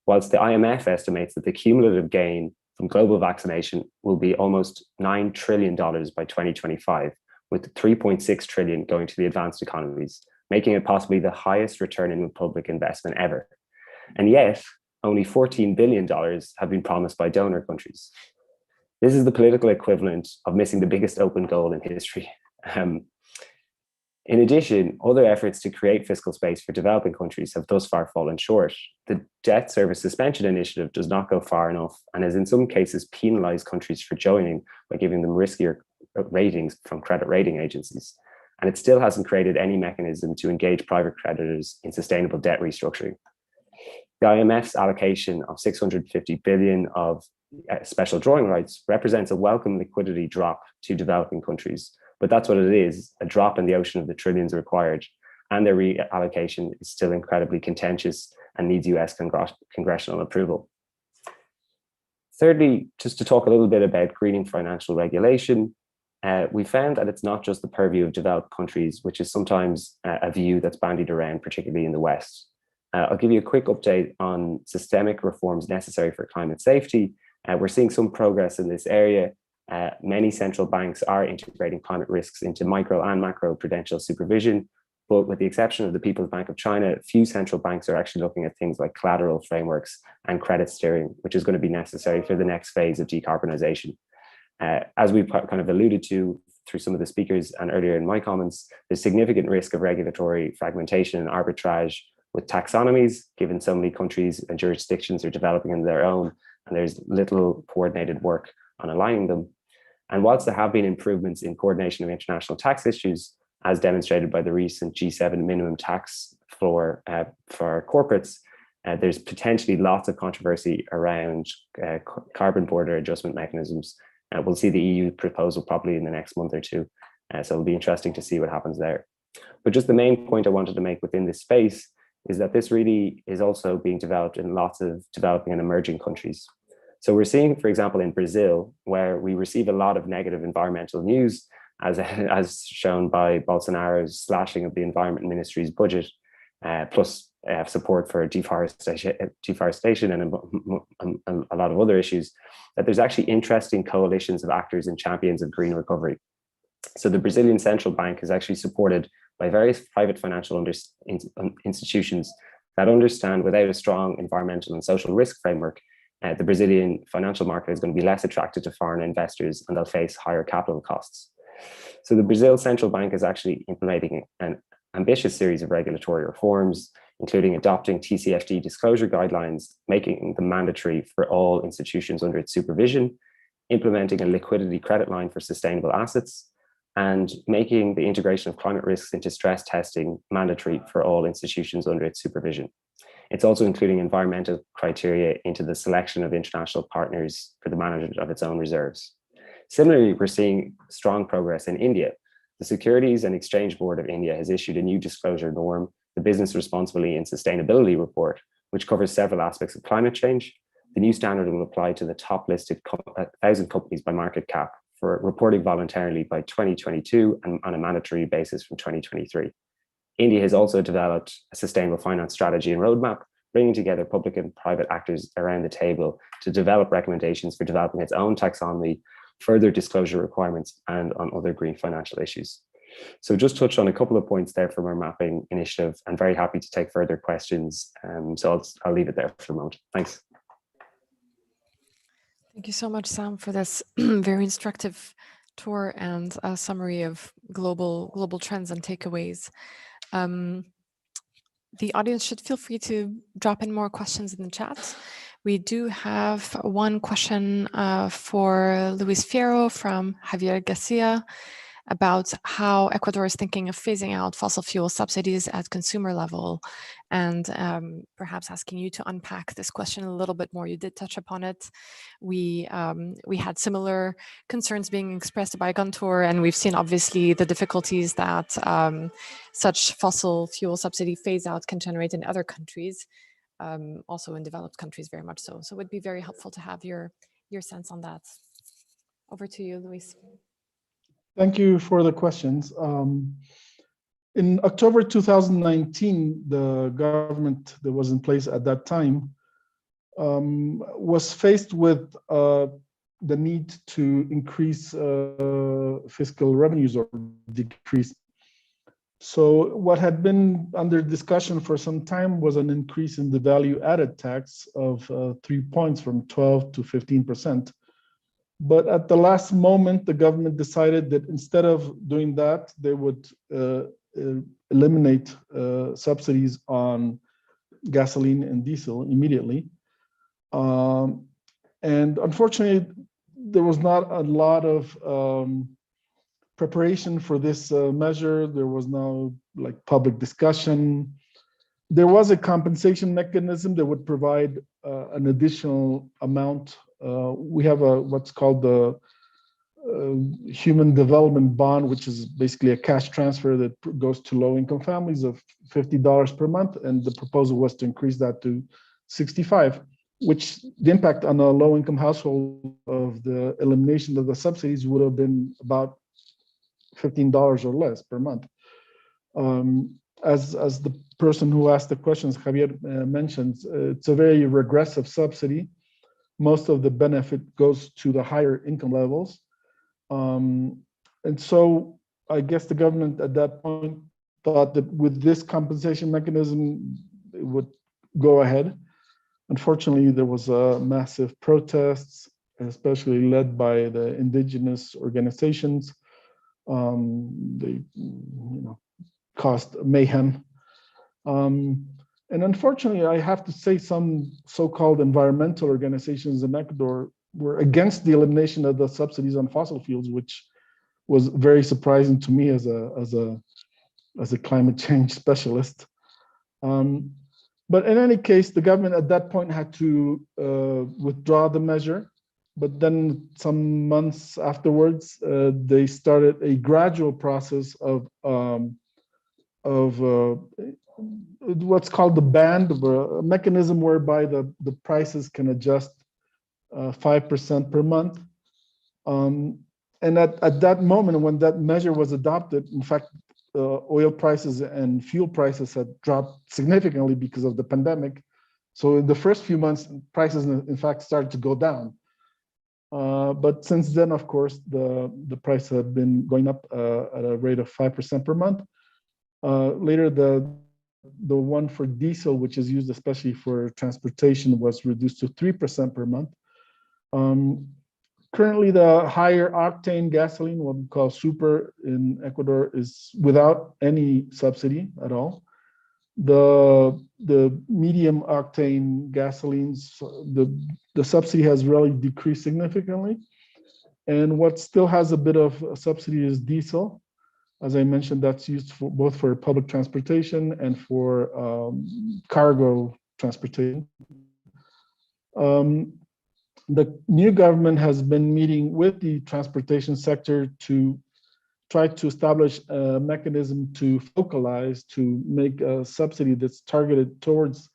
whilst the IMF estimates that the cumulative gain from global vaccination will be almost $9 trillion by 2025, with 3.6 trillion going to the advanced economies, making it possibly the highest return in public investment ever. And yet, only $14 billion have been promised by donor countries. This is the political equivalent of missing the biggest open goal in history. In addition, other efforts to create fiscal space for developing countries have thus far fallen short. The debt service suspension initiative does not go far enough and has in some cases penalized countries for joining by giving them riskier ratings from credit rating agencies. And it still hasn't created any mechanism to engage private creditors in sustainable debt restructuring. The IMF's allocation of 650 billion of special drawing rights represents a welcome liquidity drop to developing countries, but that's what it is, a drop in the ocean of the trillions required, and their reallocation is still incredibly contentious and needs US congressional approval. Thirdly, just to talk a little bit about greening financial regulation, we found that it's not just the purview of developed countries, which is sometimes a view that's bandied around, particularly in the West. I'll give you a quick update on systemic reforms necessary for climate safety. We're seeing some progress in this area. Many central banks are integrating climate risks into micro and macro prudential supervision, but with the exception of the People's Bank of China, few central banks are actually looking at things like collateral frameworks and credit steering, which is going to be necessary for the next phase of decarbonization. As we've kind of alluded to through some of the speakers and earlier in my comments, there's significant risk of regulatory fragmentation and arbitrage with taxonomies, given so many countries and jurisdictions are developing in their own, and there's little coordinated work on aligning them. And whilst there have been improvements in coordination of international tax issues, as demonstrated by the recent G7 minimum tax floor for corporates, there's potentially lots of controversy around carbon border adjustment mechanisms. We'll see the EU proposal probably in the next month or two, so it'll be interesting to see what happens there. But just the main point I wanted to make within this space is that this really is also being developed in lots of developing and emerging countries. So we're seeing, for example, in Brazil, where we receive a lot of negative environmental news, as shown by Bolsonaro's slashing of the Environment Ministry's budget, plus support for deforestation and a lot of other issues, that there's actually interesting coalitions of actors and champions of green recovery. So the Brazilian Central Bank is actually supported by various private financial institutions that understand without a strong environmental and social risk framework, the Brazilian financial market is going to be less attracted to foreign investors and they'll face higher capital costs. So the Brazil Central Bank is actually implementing an ambitious series of regulatory reforms, including adopting TCFD disclosure guidelines, making them mandatory for all institutions under its supervision, implementing a liquidity credit line for sustainable assets, and making the integration of climate risks into stress testing mandatory for all institutions under its supervision. It's also including environmental criteria into the selection of international partners for the management of its own reserves. Similarly, we're seeing strong progress in India. The Securities and Exchange Board of India has issued a new disclosure norm, the Business Responsibility and Sustainability Report, which covers several aspects of climate change. The new standard will apply to the top listed 1,000 companies by market cap for reporting voluntarily by 2022 and on a mandatory basis from 2023. India has also developed a sustainable finance strategy and roadmap, bringing together public and private actors around the table to develop recommendations for developing its own taxonomy, further disclosure requirements, and on other green financial issues. So just touch on a couple of points there from our mapping initiative. I'm very happy to take further questions. So I'll leave it there for a moment. Thanks. Thank you so much, Sam, for this very instructive tour and a summary of global trends and takeaways. The audience should feel free to drop in more questions in the chat. We do have one question for Luis Fierro from Javier Garcia. about how Ecuador is thinking of phasing out fossil fuel subsidies at consumer level, and perhaps asking you to unpack this question a little bit more. You did touch upon it. We had similar concerns being expressed by Guntur, and we've seen obviously the difficulties that such fossil fuel subsidy phase out can generate in other countries, also in developed countries very much so. So it would be very helpful to have your sense on that. Over to you, Luis. Thank you for the questions. In October 2019, the government that was in place at that time was faced with the need to increase fiscal revenues or decrease. So what had been under discussion for some time was an increase in the value added tax of 3 points from 12 to 15%. But at the last moment, the government decided that instead of doing that, they would eliminate subsidies on gasoline and diesel immediately. And unfortunately, there was not a lot of preparation for this measure. There was no public discussion. There was a compensation mechanism that would provide an additional amount. We have what's called the Human Development Bond, which is basically a cash transfer that goes to low-income families of $50 per month, and the proposal was to increase that to $65, which the impact on a low-income household of the elimination of the subsidies would have been about $15 or less per month. As the person who asked the questions, Javier, mentions, it's a very regressive subsidy. Most of the benefit goes to the higher income levels. And so I guess the government at that point thought that with this compensation mechanism, it would go ahead. Unfortunately, there was massive protests, especially led by the indigenous organizations. They caused mayhem. And unfortunately, I have to say some so-called environmental organizations in Ecuador were against the elimination of the subsidies on fossil fuels, which was very surprising to me as a climate change specialist. But in any case, the government at that point had to withdraw the measure. But then some months afterwards, they started a gradual process of what's called the band, a mechanism whereby the prices can adjust 5% per month. And at that moment, when that measure was adopted, in fact, oil prices and fuel prices had dropped significantly because of the pandemic. So in the first few months, prices, in fact, started to go down. But since then, of course, the price had been going up at a rate of 5% per month. Later, the one for diesel, which is used especially for transportation, was reduced to 3% per month. Currently, the higher octane gasoline, what we call super in Ecuador, is without any subsidy at all. The medium octane gasolines, the subsidy has really decreased significantly. And what still has a bit of a subsidy is diesel. As I mentioned, that's used for both for public transportation and for cargo transportation. The new government has been meeting with the transportation sector to try to establish a mechanism to focalize, to make a subsidy that's targeted towards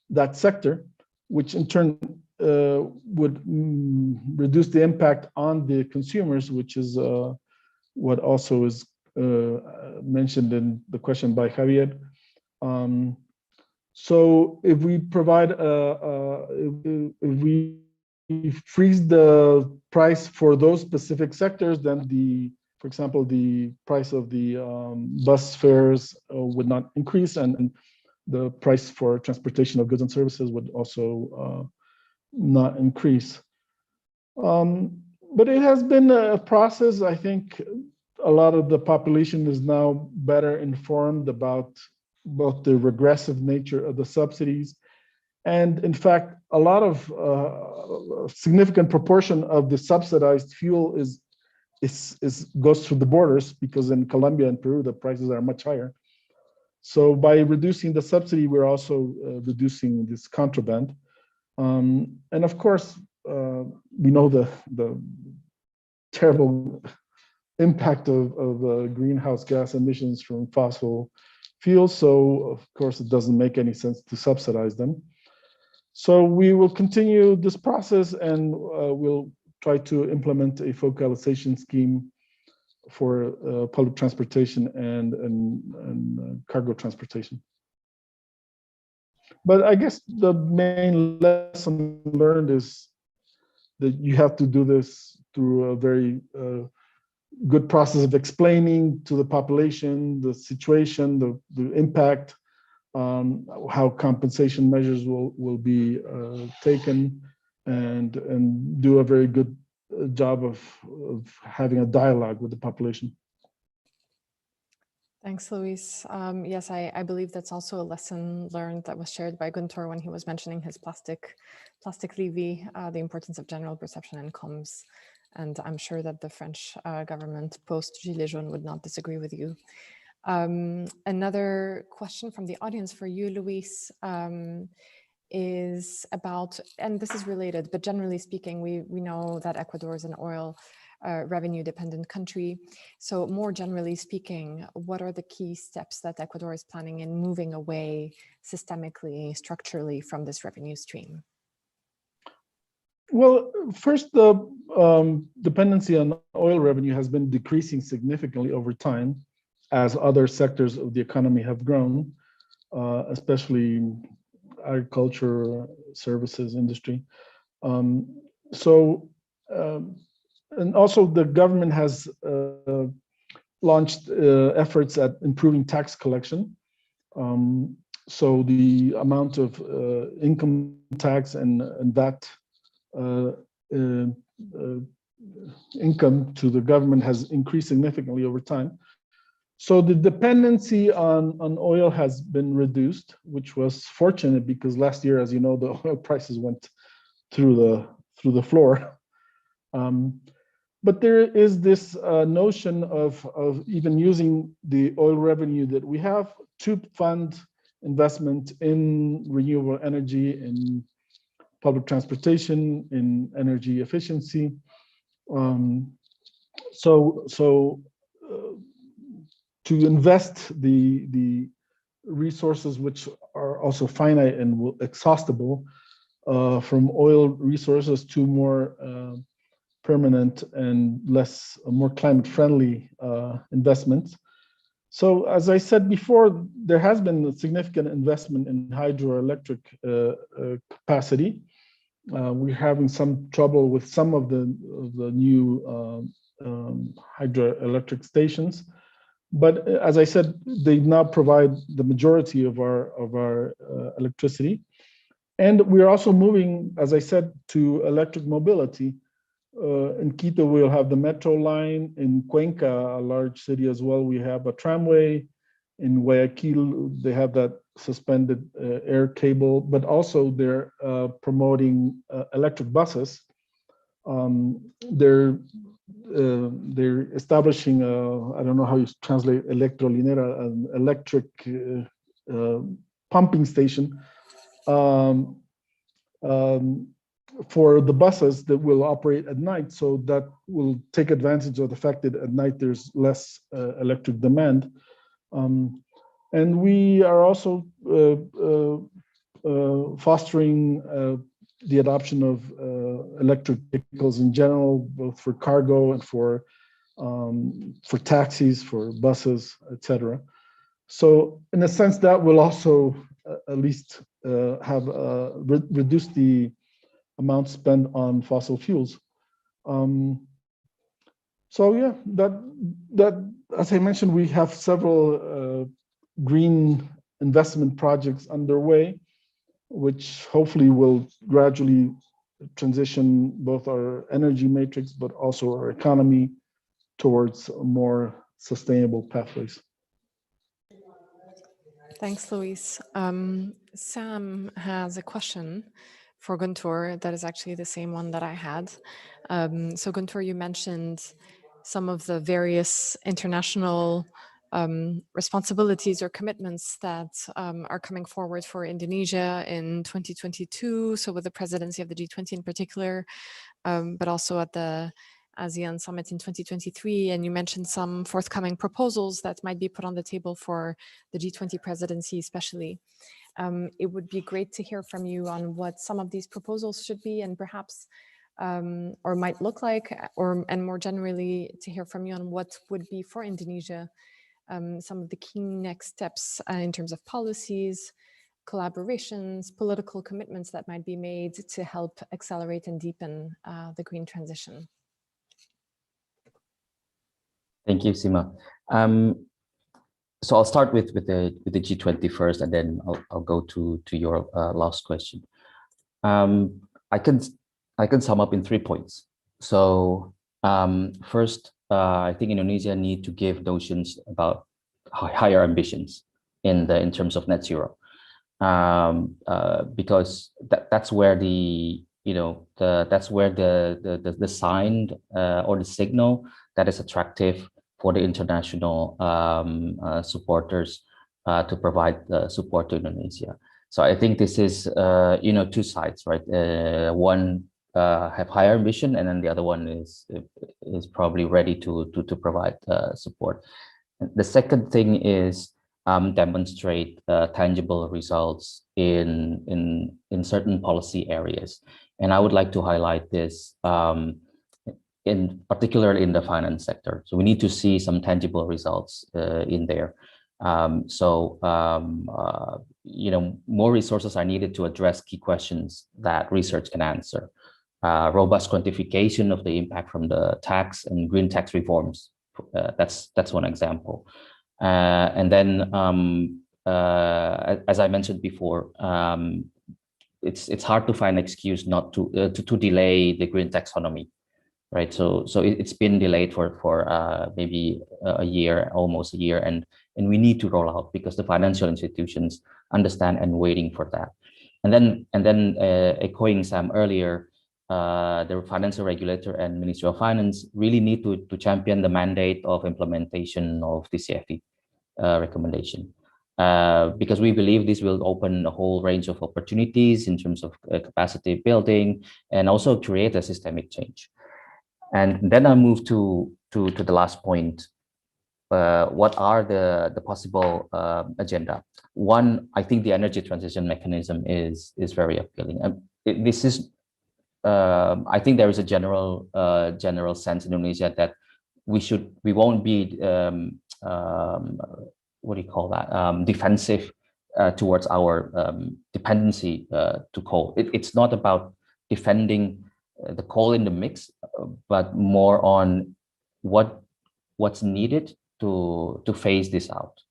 that sector, which in turn would reduce the impact on the consumers, which is what also is mentioned in the question by Javier. So if we provide, if we freeze the price for those specific sectors, then for example, the price of the bus fares would not increase, and the price for transportation of goods and services would also not increase. But it has been a process. I think a lot of the population is now better informed about both the regressive nature of the subsidies, and in fact, a lot of significant proportion of the subsidized fuel is goes through the borders, because in Colombia and Peru, the prices are much higher. So by reducing the subsidy, we're also reducing this contraband. And of course, we know the terrible impact of greenhouse gas emissions from fossil fuels. So of course, it doesn't make any sense to subsidize them. So we will continue this process, and we'll try to implement a focalization scheme for public transportation and cargo transportation. But I guess the main lesson learned is that you have to do this through a very good process of explaining to the population the situation, the impact, how compensation measures will be taken, and do a very good job of having a dialogue with the population. Thanks, Luis. Yes, I believe that's also a lesson learned that was shared by Guntur when he was mentioning his plastic levy, the importance of general perception and comms. And I'm sure that the French government post-Gilets jaunes would not disagree with you. Another question from the audience for you, Luis, is about, and this is related, but generally speaking, we know that Ecuador is an oil revenue dependent country. So more generally speaking, what are the key steps that Ecuador is planning in moving away systemically, structurally from this revenue stream? Well, first, the dependency on oil revenue has been decreasing significantly over time as other sectors of the economy have grown, especially agriculture, services, industry. And also the government has launched efforts at improving tax collection. So the amount of income tax and that income to the government has increased significantly over time. So the dependency on oil has been reduced, which was fortunate because last year, as you know, the oil prices went through the floor. But there is this notion of even using the oil revenue that we have to fund investment in renewable energy, in public transportation, in energy efficiency. To invest the resources which are also finite and exhaustible from oil resources to more permanent and more climate-friendly investments. So as I said before, there has been a significant investment in hydroelectric capacity. We're having some trouble with some of the new hydroelectric stations. But as I said, they now provide the majority of our electricity. And we're also moving, as I said, to electric mobility. In Quito, we'll have the metro line. In Cuenca, a large city as well, we have a tramway. In Guayaquil, they have that suspended air cable, but also they're promoting electric buses. They're establishing I don't know how you translate electrolinera, an electric pumping station for the buses that will operate at night. So that will take advantage of the fact that at night there's less electric demand. And we are also fostering the adoption of electric vehicles in general, both for cargo and for taxis, for buses, etc. So in a sense, that will also at least have reduced the amount spent on fossil fuels. So yeah, that as I mentioned, we have several green investment projects underway, which hopefully will gradually transition both our energy matrix, but also our economy towards more sustainable pathways. Thanks, Luis. Sam has a question for Guntur that is actually the same one that I had. So Guntur, you mentioned some of the various international responsibilities or commitments that are coming forward for Indonesia in 2022. So with the presidency of the G20 in particular, but also at the ASEAN Summit in 2023. And you mentioned some forthcoming proposals that might be put on the table for the G20 presidency especially. It would be great to hear from you on what some of these proposals should be and perhaps or might look like, and more generally to hear from you on what would be for Indonesia some of the key next steps in terms of policies, collaborations, political commitments that might be made to help accelerate and deepen the green transition. Thank you, Sima. So I'll start with the G20 first, and then I'll go to your last question. I can sum up in 3 points. So first, I think Indonesia need to give notions about higher ambitions in terms of net zero, because that's where the sign or the signal that is attractive for the international supporters to provide support to Indonesia. So I think this is two sides, right? One have higher ambition, and then the other one is probably ready to provide support. The second thing is demonstrate tangible results in certain policy areas, and I would like to highlight this in particular in the finance sector. So we need to see some tangible results in there. More resources are needed to address key questions that research can answer. Robust quantification of the impact from the tax and green tax reforms. That's one example. And then, as I mentioned before, it's hard to find an excuse not to delay the green taxonomy, right? So it's been delayed for maybe a year, almost a year, and we need to roll out because the financial institutions understand and waiting for that. And then echoing Sam earlier, the financial regulator and Ministry of Finance really need to champion the mandate of implementation of the CFD recommendation, because we believe this will open a whole range of opportunities in terms of capacity building and also create a systemic change. And then I move to the last point. What are the possible agenda? One, I think the energy transition mechanism is very appealing. This is I think there is a general sense in Indonesia that we won't be what do you call that, defensive towards our dependency to coal. It's not about defending the coal in the mix, but more on what's needed to phase this out.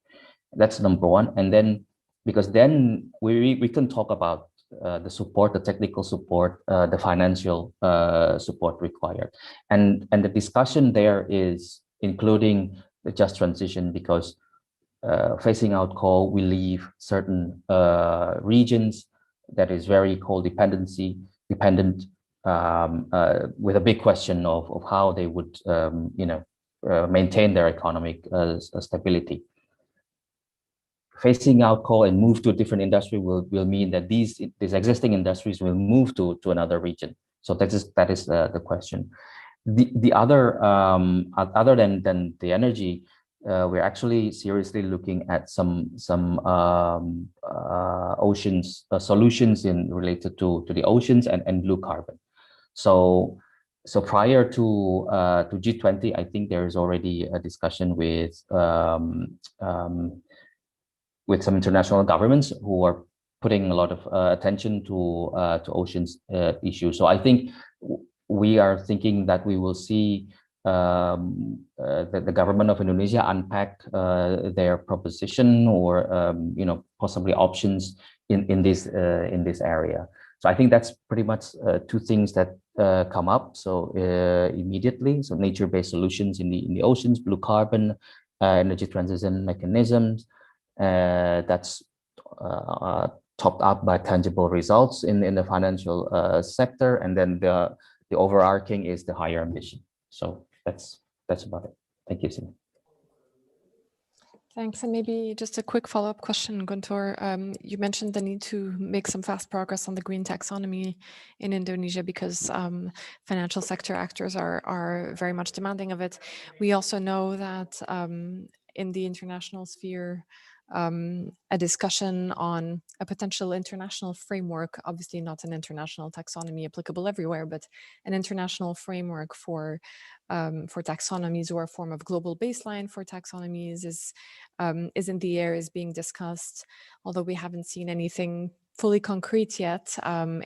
That's number one. And then because then we can talk about the support, the technical support, the financial support required, and the discussion there is including the just transition, because phasing out coal will leave certain regions that is very coal dependent with a big question of how they would maintain their economic stability. Phasing out coal and move to a different industry will mean that these existing industries will move to another region. So that is the question. The other than the energy, we're actually seriously looking at some oceans solutions related to the oceans and blue carbon. So prior to G20, I think there is already a discussion with some international governments who are putting a lot of attention to oceans issues. So I think we are thinking that we will see the government of Indonesia unpack their proposition or possibly options in this area. So I think that's pretty much two things that come up. So immediately, so nature-based solutions in the oceans, blue carbon, energy transition mechanisms. That's topped up by tangible results in the financial sector, and then the overarching is the higher ambition. So that's that's about it. Thank you, Sim. Thanks. And maybe just a quick follow-up question, Guntur. You mentioned the need to make some fast progress on the green taxonomy in Indonesia because financial sector actors are very much demanding of it. We also know that in the international sphere, a discussion on a potential international framework, obviously not an international taxonomy applicable everywhere, but an international framework for taxonomies or a form of global baseline for taxonomies is in the air, is being discussed. Although we haven't seen anything fully concrete yet,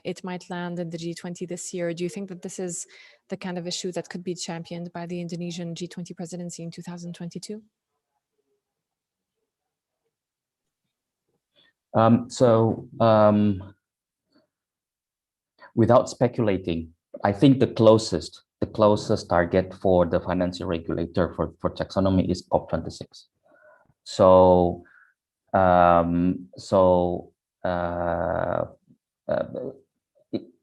it might land in the G20 this year. Do you think that this is the kind of issue that could be championed by the Indonesian G20 presidency in 2022? Without speculating, I think the closest target for the financial regulator for taxonomy is COP26. So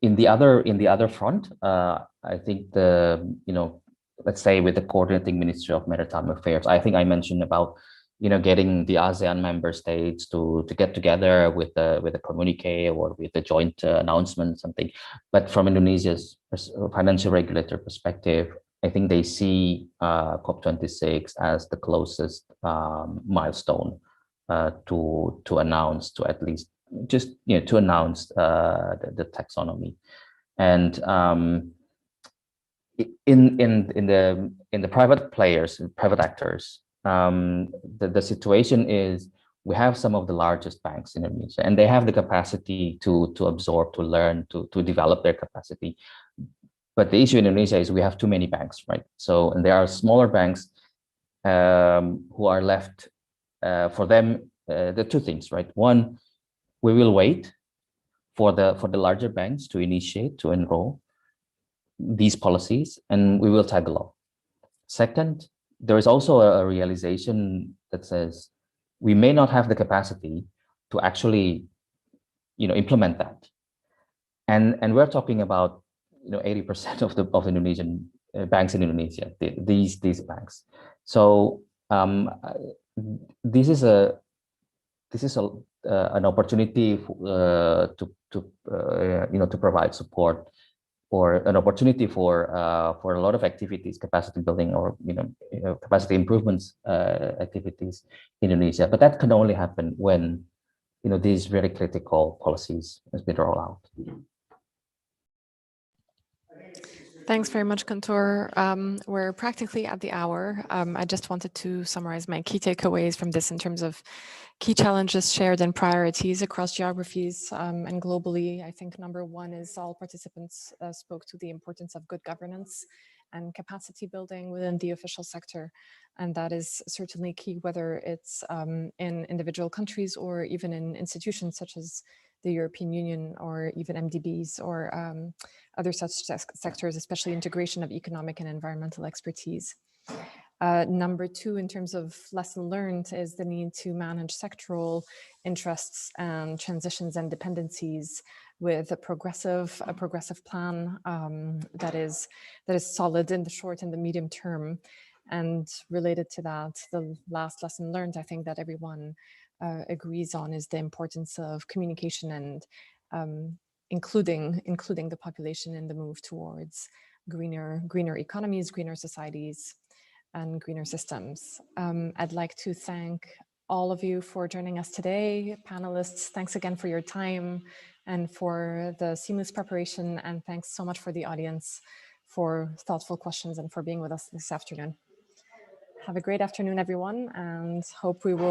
in the other front, I think let's say with the coordinating Ministry of Maritime Affairs, I think I mentioned about getting the ASEAN member states to get together with a communique or with a joint announcement, something. But from Indonesia's financial regulator perspective, I think they see COP26 as the closest milestone to announce, to at least just to announce the taxonomy. And in the private players, private actors, the situation is we have some of the largest banks in Indonesia, and they have the capacity to absorb, to learn, to develop their capacity. But the issue in Indonesia is we have too many banks, right? So, and there are smaller banks who are left. For them, the two things, right? One, we will wait for the larger banks to initiate, to enroll these policies, and we will tag along. Second, there is also a realization that says we may not have the capacity to actually, implement that. And we're talking about 80% of Indonesian banks in Indonesia, these banks. So this is an opportunity to provide support, or an opportunity for a lot of activities, capacity building or capacity improvements activities in Indonesia. But that can only happen when these very critical policies has been rolled out. Thanks very much, Guntur. We're practically at the hour. I just wanted to summarize my key takeaways from this in terms of key challenges shared and priorities across geographies and globally. I think number one is all participants spoke to the importance of good governance and capacity building within the official sector. And that is certainly key, whether it's in individual countries or even in institutions such as the European Union or even MDBs or other such sectors, especially integration of economic and environmental expertise. Number two, in terms of lesson learned, is the need to manage sectoral interests and transitions and dependencies with a progressive plan that is solid in the short and the medium term. And related to that, the last lesson learned, I think that everyone agrees on, is the importance of communication and including the population in the move towards greener economies, greener societies, and greener systems. I'd like to thank all of you for joining us today. Panelists, thanks again for your time and for the seamless preparation. And thanks so much for the audience for thoughtful questions and for being with us this afternoon. Have a great afternoon, everyone, and hope we will